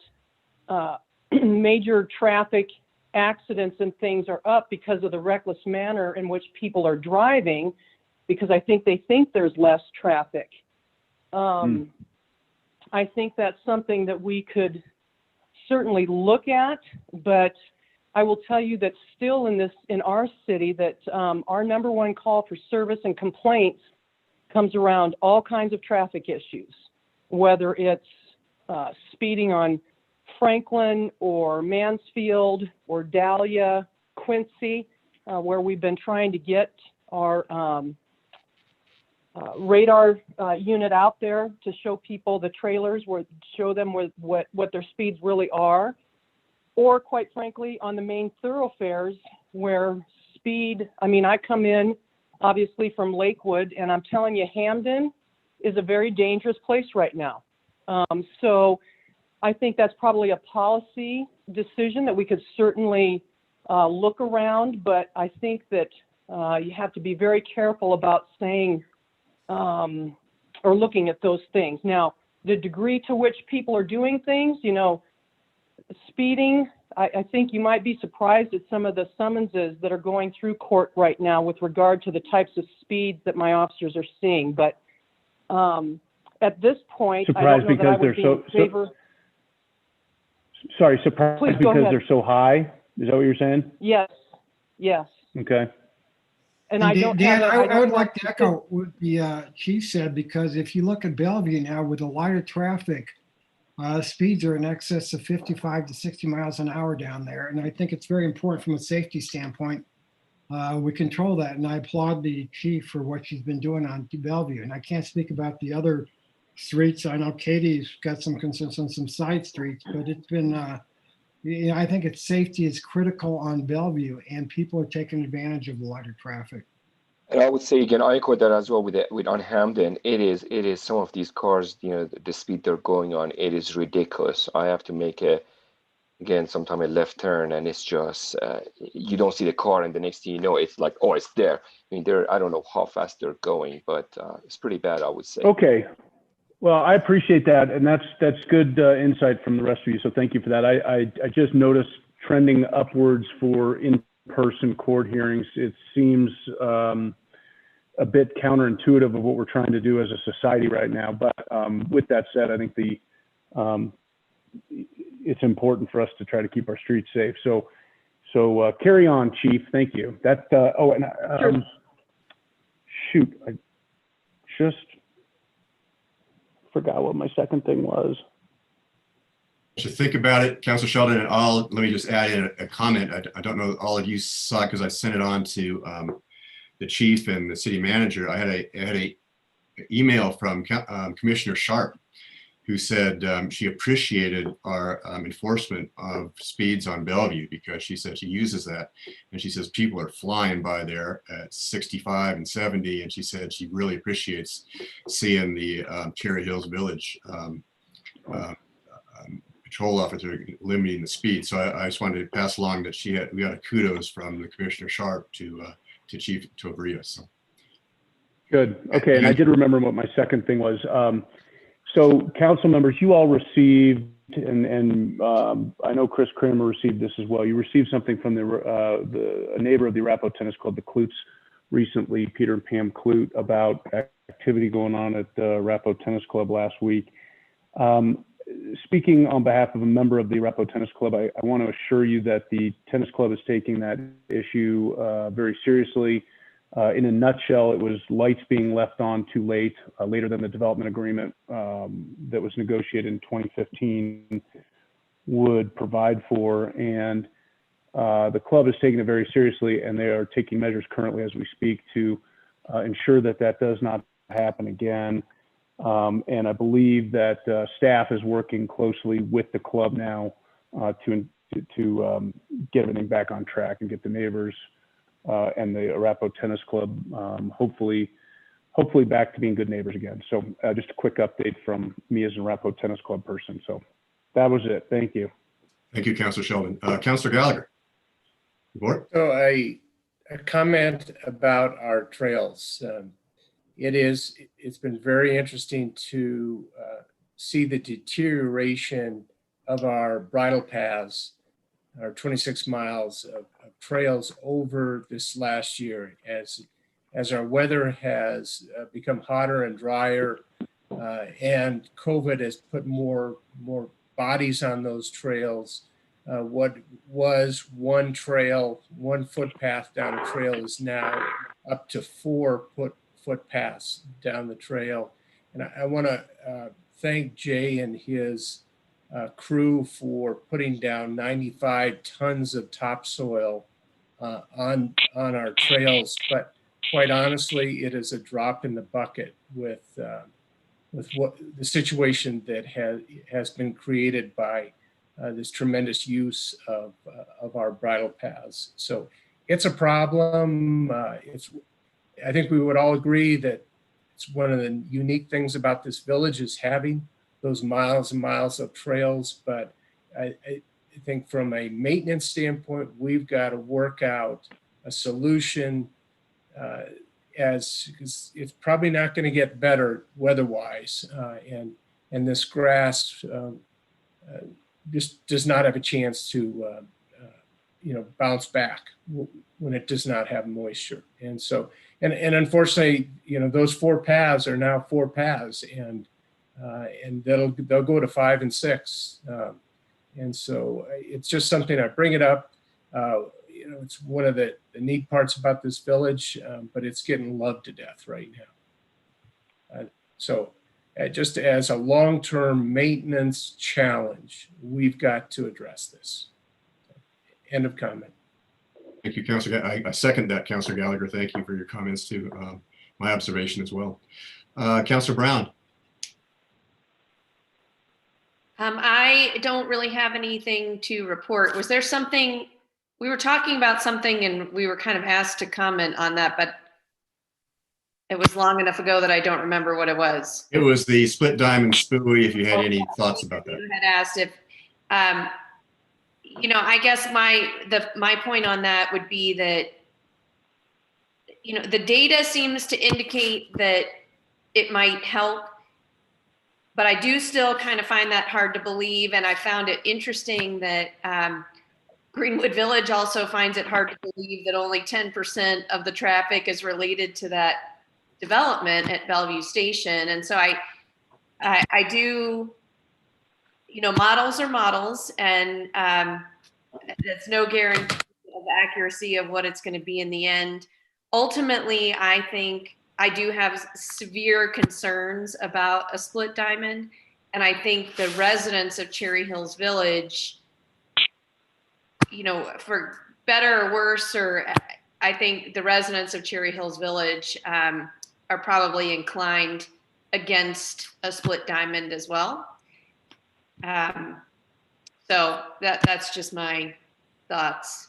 major traffic accidents and things are up because of the reckless manner in which people are driving, because I think they think there's less traffic. I think that's something that we could certainly look at, but I will tell you that still in our city that our number one call for service and complaints comes around all kinds of traffic issues, whether it's speeding on Franklin or Mansfield or Dahlia, Quincy, where we've been trying to get our radar unit out there to show people the trailers, show them what their speeds really are, or quite frankly on the main thoroughfares where speed, I mean, I come in obviously from Lakewood, and I'm telling you, Hamden is a very dangerous place right now. So I think that's probably a policy decision that we could certainly look around, but I think that you have to be very careful about saying or looking at those things. Now, the degree to which people are doing things, you know, speeding, I think you might be surprised at some of the summonses that are going through court right now with regard to the types of speeds that my officers are seeing. But at this point, Surprised I don't know that I would be in favor. Sorry, surprised Please go because ahead. they're so high? Is that what you're saying? Yes, yes. Okay. And I don't Dan, have, I would like have to echo what the chief said, because if you look at Bellevue now with a lighter traffic, speeds are in excess of 55 to 60 miles an hour down there. And I think it's very important from a safety standpoint. We control that. And I applaud the chief for what she's been doing on Bellevue. And I can't speak about the other streets. I know Katie's got some concerns on some side streets, but it's been, you know, I think it's safety is critical on Bellevue, and people are taking advantage of the lighter traffic. And I would say again, I echo that as well with on Hamden. It is some of these cars, you know, the speed they're going on, it is ridiculous. I have to make sometime a left turn, and it's just you don't see the car, and the next thing you know, it's like, oh, it's there. I mean, I don't know how fast they're going, but it's pretty bad, I would say. Okay. Well, I appreciate that, and that's good insight from the rest of you. So thank you for that. I just noticed trending upwards for in-person court hearings. It seems a bit counterintuitive of what we're trying to do as a society right now. But with that said, I think it's important for us to try to keep our streets safe. So carry on, Chief. Thank you. Sure. Shoot, I just forgot what my second thing was. To think about it, Councilor Sheldon, and let me just add in a comment. I don't know all of you saw it because I sent it on to the chief and the city manager. I had a email from Commissioner Sharp, who said she appreciated our enforcement of speeds on Bellevue, because she said she uses that, and she says people are flying by there at 65 and 70, and she said she really appreciates seeing the Cherry Hills Village patrol officer limiting the speed. So I just wanted to pass along that we got a kudos from the Commissioner Sharp to Chief Tovaria. So good. Okay, and I did remember what my second thing was. So council members, you all received, and I know Chris Kramer received this as well. You received something from a neighbor of the Arapahoe Tennis Club, the Klutes, recently, Peter and Pam Klute, about activity going on at the Arapahoe Tennis Club last week. Speaking on behalf of a member of the Arapahoe Tennis Club, I want to assure you that the tennis club is taking that issue very seriously. In a nutshell, it was lights being left on too late, later than the development agreement that was negotiated in 2015 would provide for. And the club is taking it very seriously, and they are taking measures currently as we speak to ensure that that does not happen again. And I believe that staff is working closely with the club now to get everything back on track and get the neighbors and the Arapahoe Tennis Club hopefully back to being good neighbors again. So just a quick update from me as an Arapahoe Tennis Club person. So That was it. Thank you. Thank you, Councilor Sheldon. Councilor Gallagher. Report? So a comment about our trails. It's been very interesting to see the deterioration of our bridle paths, our 26 miles of trails over this last year as our weather has become hotter and drier, and COVID has put more bodies on those trails. What was one trail, one footpath down a trail is now up to 4 footpaths down the trail. And I want to thank Jay and his crew for putting down 95 tons of topsoil on our trails. But quite honestly, it is a drop in the bucket with what the situation that has been created by this tremendous use of our bridle paths. So it's a problem. I think we would all agree that it's one of the unique things about this village is having those miles and miles of trails. But I think from a maintenance standpoint, we've got to work out a solution because it's probably not going to get better weather-wise. And this grass just does not have a chance to bounce back when it does not have moisture. And so, and unfortunately, those 4 paths are now 4 paths, and they'll go to 5 and 6. And so it's just something I bring it up. It's one of the neat parts about this village, but it's getting loved to death right now. So just as a long-term maintenance challenge, we've got to address this. End of comment. Thank you, Councilor. I second that, Councilor Gallagher. Thank you for your comments too. My observation as well. Councilor Brown. I don't really have anything to report. Was there something, we were talking about something and we were kind of asked to comment on that, but it was long enough ago that I don't remember what it was. It was the split diamond spooey, if you had any thoughts about that. You had asked if, I guess my point on that would be that, the data seems to indicate that it might help, but I do still kind of find that hard to believe. And I found it interesting that Greenwood Village also finds it hard to believe that only 10% of the traffic is related to that development at Bellevue Station. And so I do, models are models, and that's no guarantee of the accuracy of what it's going to be in the end. Ultimately, I think I do have severe concerns about a split diamond. And I think the residents of Cherry Hills Village, for better or worse, I think the residents of Cherry Hills Village are probably inclined against a split diamond as well. So that's just my thoughts.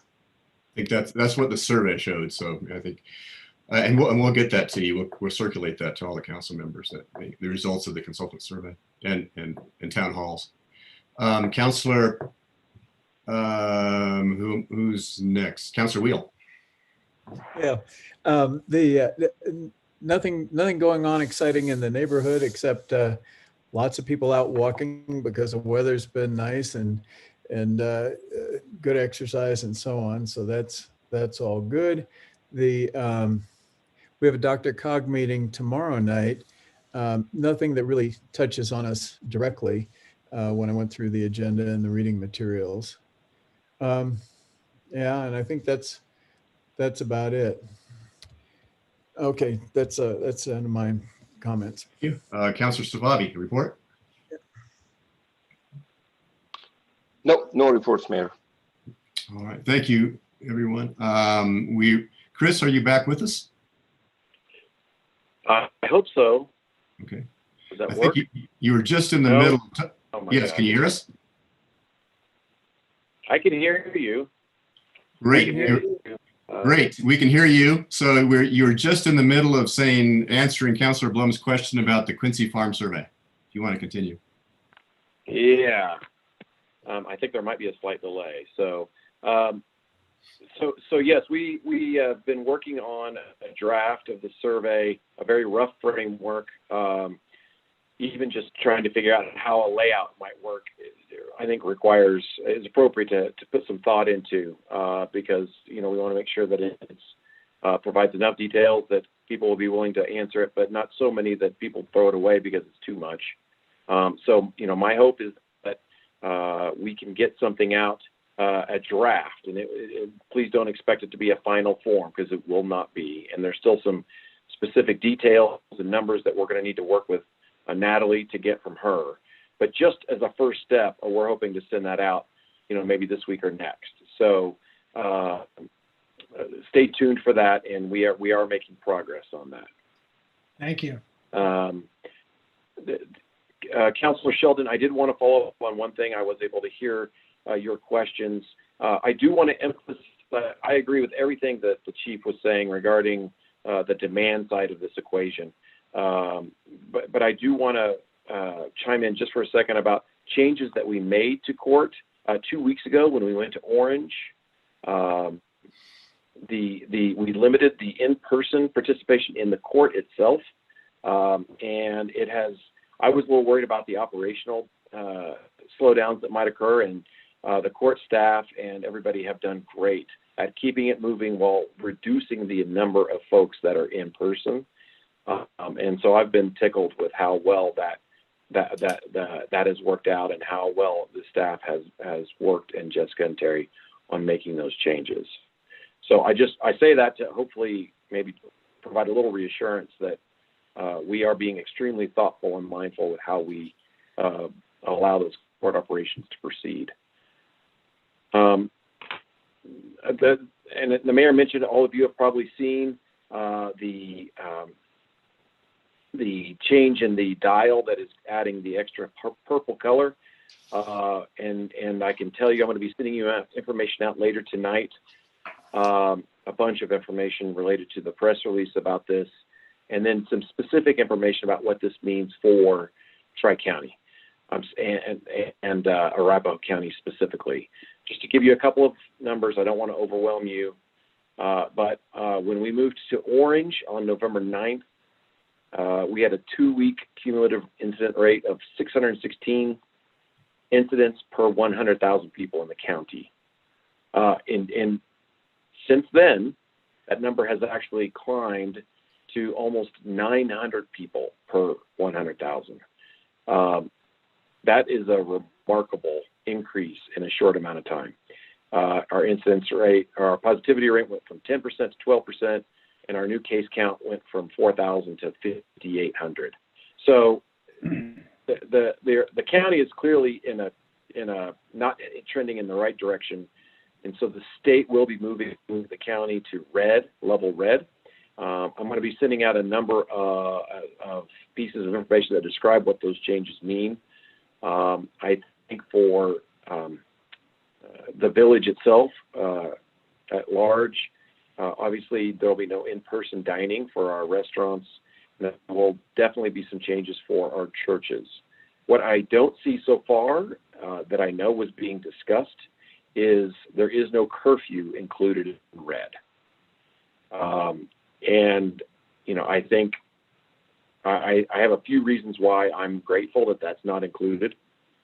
I think that's what the survey showed. So I think, and we'll get that to you. We'll circulate that to all the council members, that the results of the consultant survey and town halls. Councilor, who's next? Councilor Wheel. Yeah, nothing going on exciting in the neighborhood except lots of people out walking because the weather's been nice and good exercise and so on. So that's all good. We have a Dr. Cog meeting tomorrow night. Nothing that really touches on us directly when I went through the agenda and the reading materials. Yeah, and I think that's about it. Okay, that's the end of my comments. Thank you. Councilor Savabi, report? No reports, Mayor. All right, thank you, everyone. Chris, are you back with us? I hope so. Okay. Does that I work? think you were just in the middle. Oh my Yes, God. can you hear us? I can hear you. Great. Great, we can hear you. So you were just in the middle of answering Councilor Blum's question about the Quincy Farm survey. If you want to continue. Yeah. I think there might be a slight delay. So yes, we have been working on a draft of the survey, a very rough framework. Even just trying to figure out how a layout might work, I think is appropriate to put some thought into, because, we want to make sure that it provides enough details that people will be willing to answer it, but not so many that people throw it away because it's too much. So, my hope is that we can get something out, a draft, and please don't expect it to be a final form, because it will not be. And there's still some specific details and numbers that we're going to need to work with Natalie to get from her. But just as a first step, we're hoping to send that out, maybe this week or next. So stay tuned for that, and we are making progress on that. Thank you. Councilor Sheldon, I did want to follow up on one thing. I was able to hear your questions. I do want to emphasize that I agree with everything that the chief was saying regarding the demand side of this equation. But I do want to chime in just for a second about changes that we made to court 2 weeks ago when we went to Orange. We limited the in-person participation in the court itself, and I was a little worried about the operational slowdowns that might occur, and the court staff and everybody have done great at keeping it moving while reducing the number of folks that are in person. And so I've been tickled with how well that has worked out, and how well the staff has worked, and Jessica and Terry, on making those changes. So I say that to hopefully maybe provide a little reassurance that we are being extremely thoughtful and mindful with how we allow those court operations to proceed. And the mayor mentioned, all of you have probably seen the change in the dial that is adding the extra purple color. And I can tell you, I'm going to be sending you information out later tonight, a bunch of information related to the press release about this, and then some specific information about what this means for Tri-County and Arapahoe County specifically. Just to give you a couple of numbers, I don't want to overwhelm you, but when we moved to Orange on November 9th, we had a 2-week cumulative incident rate of 616 incidents per 100,000 people in the county. And since then, that number has actually climbed to almost 900 people per 100,000. That is a remarkable increase in a short amount of time. Our incidence rate, our positivity rate went from 10% to 12%, and our new case count went from 4,000 to 5,800. So the county is clearly in a not trending in the right direction, and so the state will be moving the county to level red. I'm going to be sending out a number of pieces of information that describe what those changes mean. I think for the village itself at large, obviously there will be no in-person dining for our restaurants. There will definitely be some changes for our churches. What I don't see so far that I know was being discussed is there is no curfew included in red. And, I think I have a few reasons why I'm grateful that that's not included.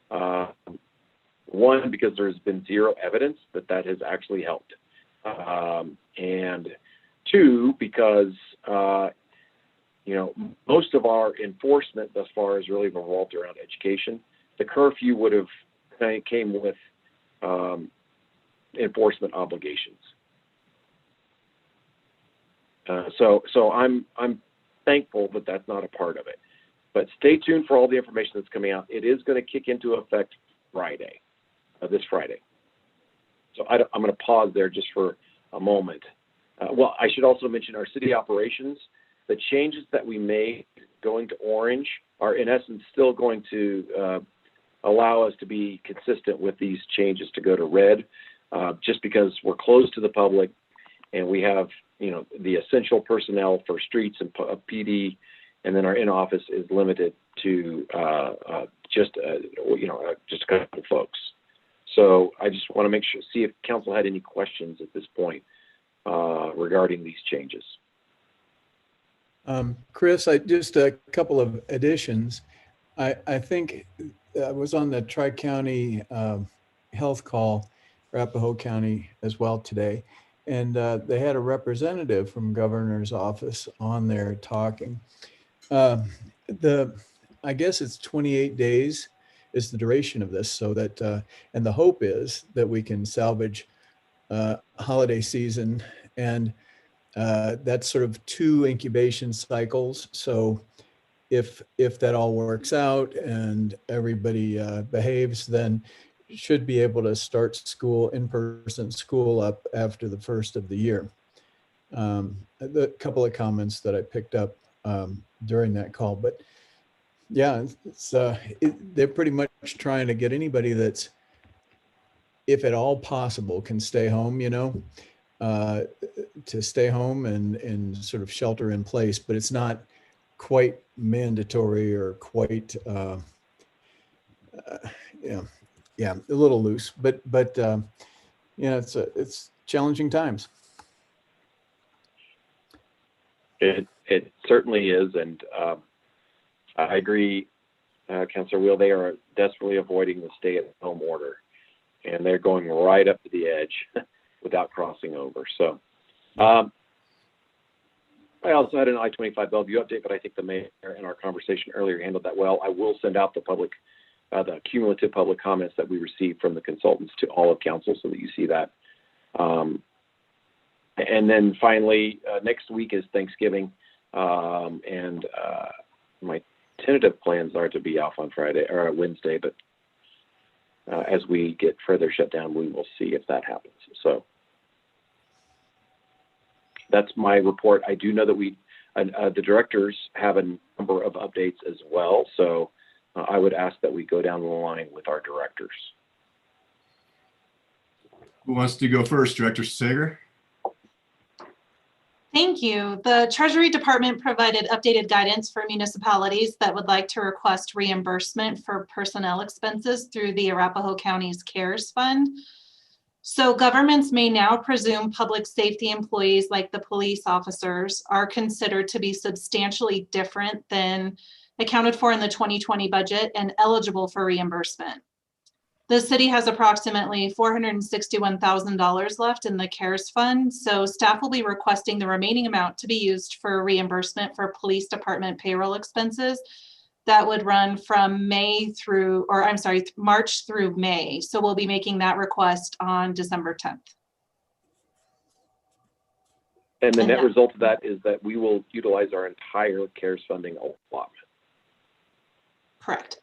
One, because there's been zero evidence that has actually helped. And two, because, most of our enforcement thus far has really revolved around education. The curfew would have came with enforcement obligations. So I'm thankful that that's not a part of it. But stay tuned for all the information that's coming out. It is going to kick into effect this Friday. So I'm going to pause there just for a moment. Well, I should also mention our city operations. The changes that we made going to Orange are in essence still going to allow us to be consistent with these changes to go to red, just because we're closed to the public and we have, the essential personnel for streets and PD, and then our in-office is limited to just a couple of folks. I just want to make sure, see if council had any questions at this point regarding these changes. Chris, just a couple of additions. I think I was on the Tri-County health call, Arapahoe County as well today. And they had a representative from governor's office on there talking. I guess it's 28 days is the duration of this, so that, and the hope is that we can salvage holiday season, and that's sort of 2 incubation cycles. So if that all works out and everybody behaves, then should be able to start school, in-person school up after the first of the year. The couple of comments that I picked up during that call, but yeah, they're pretty much trying to get anybody that's, if at all possible, can stay home, to stay home and sort of shelter in place, but it's not quite mandatory or quite, a little loose, but it's challenging times. It certainly is, and I agree, Councilor Wheel. They are desperately avoiding the stay-at-home order, and they're going right up to the edge without crossing over. So, I also had an I-25 Bellevue update, but I think the mayor in our conversation earlier handled that well. I will send out the cumulative public comments that we received from the consultants to all of council so that you see that. And then finally, next week is Thanksgiving, and my tentative plans are to be off on Friday or Wednesday, but as we get further shut down, we will see if that happens. So that's my report. I do know that the directors have a number of updates as well, so I would ask that we go down the line with our directors. Who wants to go first? Director Sager? Thank you. The Treasury Department provided updated guidance for municipalities that would like to request reimbursement for personnel expenses through the Arapahoe County's CARES Fund. So governments may now presume public safety employees like the police officers are considered to be substantially different than accounted for in the 2020 budget and eligible for reimbursement. The city has approximately $461,000 left in the CARES Fund, so staff will be requesting the remaining amount to be used for reimbursement for police department payroll expenses that would run from March through May. So we'll be making that request on December 10th. And the net result of that is that we will utilize our entire CARES funding allotment. Correct.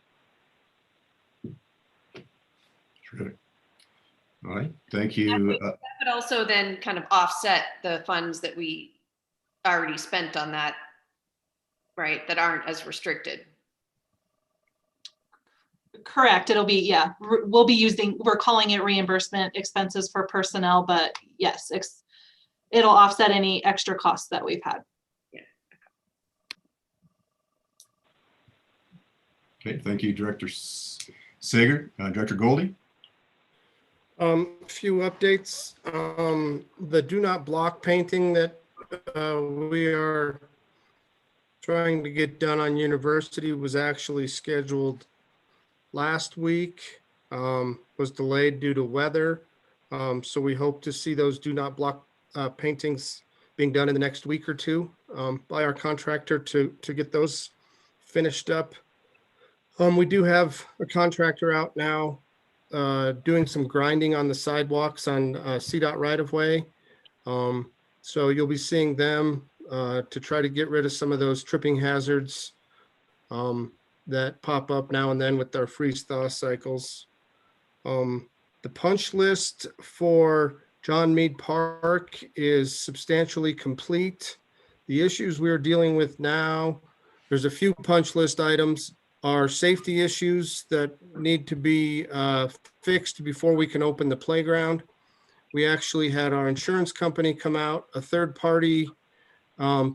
Terrific. All right, thank you. That would also then kind of offset the funds that we already spent on that, right, that aren't as restricted. Correct. It'll be, we're calling it reimbursement expenses for personnel, but yes, it'll offset any extra costs that we've had. Okay, thank you, Director Sager. Director Goldie? A few updates. The do not block painting that we are trying to get done on University was actually scheduled last week, was delayed due to weather. So we hope to see those do not block paintings being done in the next week or two by our contractor to get those finished up. We do have a contractor out now doing some grinding on the sidewalks on CDOT right-of-way. So you'll be seeing them to try to get rid of some of those tripping hazards that pop up now and then with our freeze-thaw cycles. The punch list for John Meade Park is substantially complete. The issues we're dealing with now, there's a few punch list items, are safety issues that need to be fixed before we can open the playground. We actually had our insurance company come out, a third-party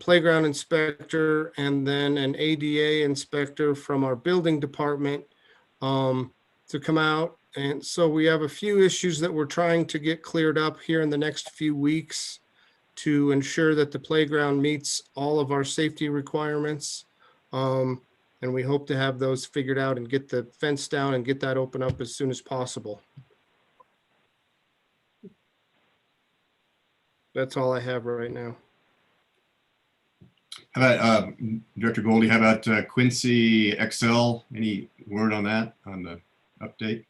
playground inspector, and then an ADA inspector from our building department to come out. And so we have a few issues that we're trying to get cleared up here in the next few weeks to ensure that the playground meets all of our safety requirements. And we hope to have those figured out and get the fence down and get that open up as soon as possible. That's all I have right now. How about Director Goldie? How about Quincy XL? Any word on that, on the update?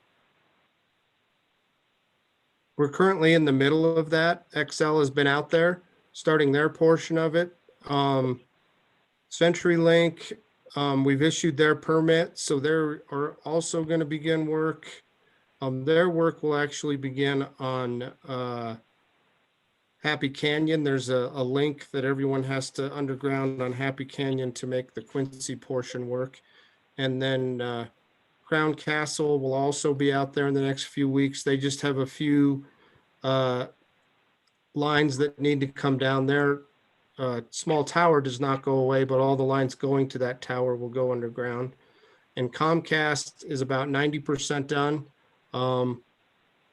We're currently in the middle of that. XL has been out there, starting their portion of it. CenturyLink, we've issued their permit, so they are also going to begin work. Their work will actually begin on Happy Canyon. There's a link that everyone has to underground on Happy Canyon to make the Quincy portion work. And then Crown Castle will also be out there in the next few weeks. They just have a few lines that need to come down. Their small tower does not go away, but all the lines going to that tower will go underground. And Comcast is about 90% done.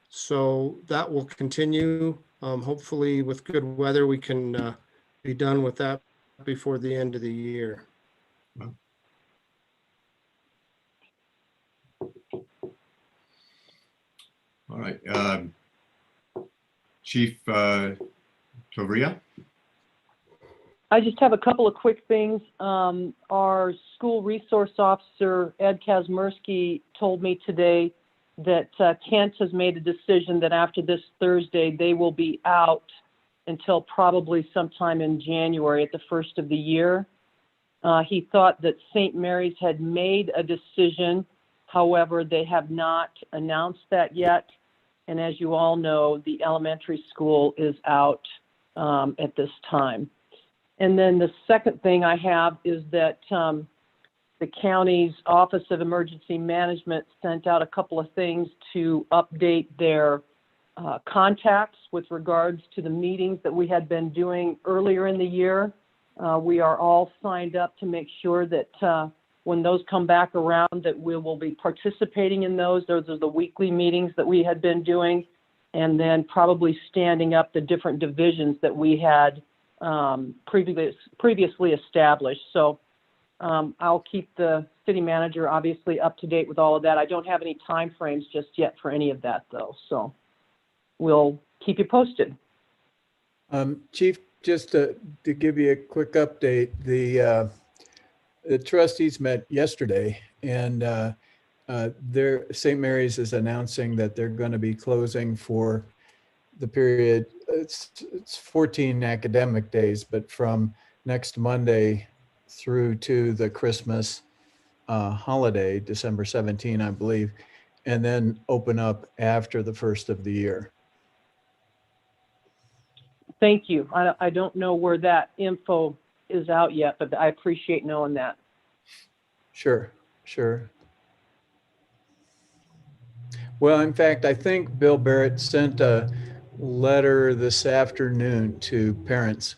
So that will continue. Hopefully with good weather, we can be done with that before the end of the year. Wow. All right. Chief Tovria? I just have a couple of quick things. Our school resource officer, Ed Kazmersky, told me today that Kent has made a decision that after this Thursday, they will be out until probably sometime in January at the first of the year. He thought that St. Mary's had made a decision. However, they have not announced that yet. And as you all know, the elementary school is out at this time. And then the second thing I have is that the county's Office of Emergency Management sent out a couple of things to update their contacts with regards to the meetings that we had been doing earlier in the year. We are all signed up to make sure that when those come back around, that we will be participating in those. Those are the weekly meetings that we had been doing, and then probably standing up the different divisions that we had previously established. So I'll keep the city manager obviously up to date with all of that. I don't have any time frames just yet for any of that though. So we'll keep you posted. Chief, just to give you a quick update, the trustees met yesterday, and St. Mary's is announcing that they're going to be closing for the period. It's 14 academic days, but from next Monday through to the Christmas holiday, December 17, I believe, and then open up after the first of the year. Thank you. I don't know where that info is out yet, but I appreciate knowing that. Sure, sure. Well, in fact, I think Bill Barrett sent a letter this afternoon to parents.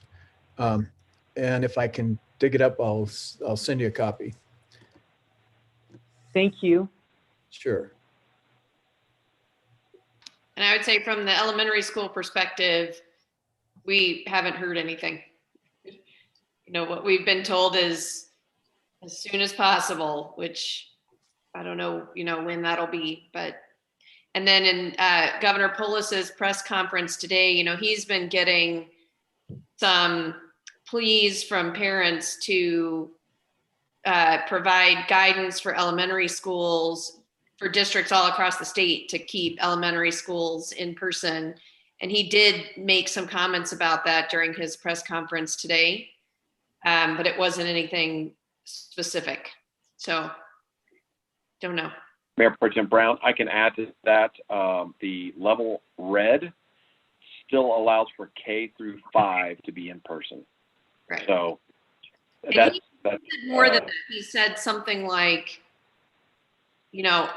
And if I can dig it up, I'll send you a copy. Thank you. Sure. And I would say from the elementary school perspective, we haven't heard anything. You know, what we've been told is as soon as possible, which I don't know, you know, when that'll be, but, and then in Governor Polis's press conference today, you know, he's been getting some pleas from parents to provide guidance for elementary schools, for districts all across the state to keep elementary schools in person. And he did make some comments about that during his press conference today, but it wasn't anything specific. So, don't know. Mayor Pro Tem Brown, I can add to that. The level red still allows for K through 5 to be in person. Right. So that's more than that. He said something like, you know,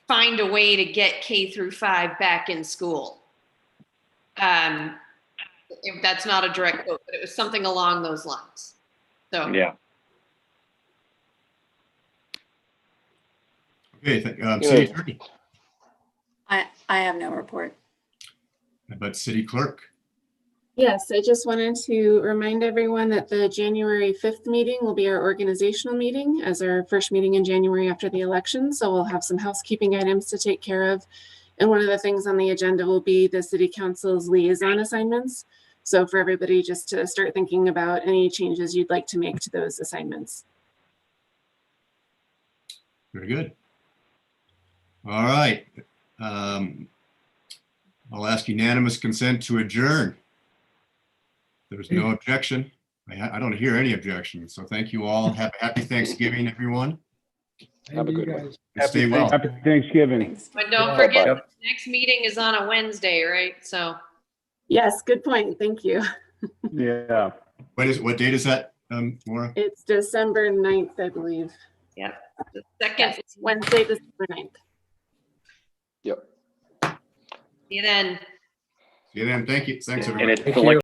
find a way to get K through 5 back in school. That's not a direct quote, but it was something along those lines. So yeah. Okay, You city know, attorney, I have no report. but city clerk. Yes, I just wanted to remind everyone that the January 5th meeting will be our organizational meeting as our first meeting in January after the election. So we'll have some housekeeping items to take care of. And one of the things on the agenda will be the city council's liaison assignments. So for everybody just to start thinking about any changes you'd like to make to those assignments. Very good. All right. I'll ask unanimous consent to adjourn. There's no objection. I don't hear any objections. So thank you all. Have a happy Thanksgiving, everyone. Have a And you good one. guys. And stay well. Happy Thanksgiving. Thanks. But don't Yeah, forget, bye. next meeting is on a Wednesday, right? So Yes, good point. Thank you. Yeah. What date is that, Maura? It's December 9th, I believe. the second, Yes, it's Wednesday, December 9th. Yep. see you then. See you then. Thank you. Thanks, Yeah. everybody. And it's Thank select you.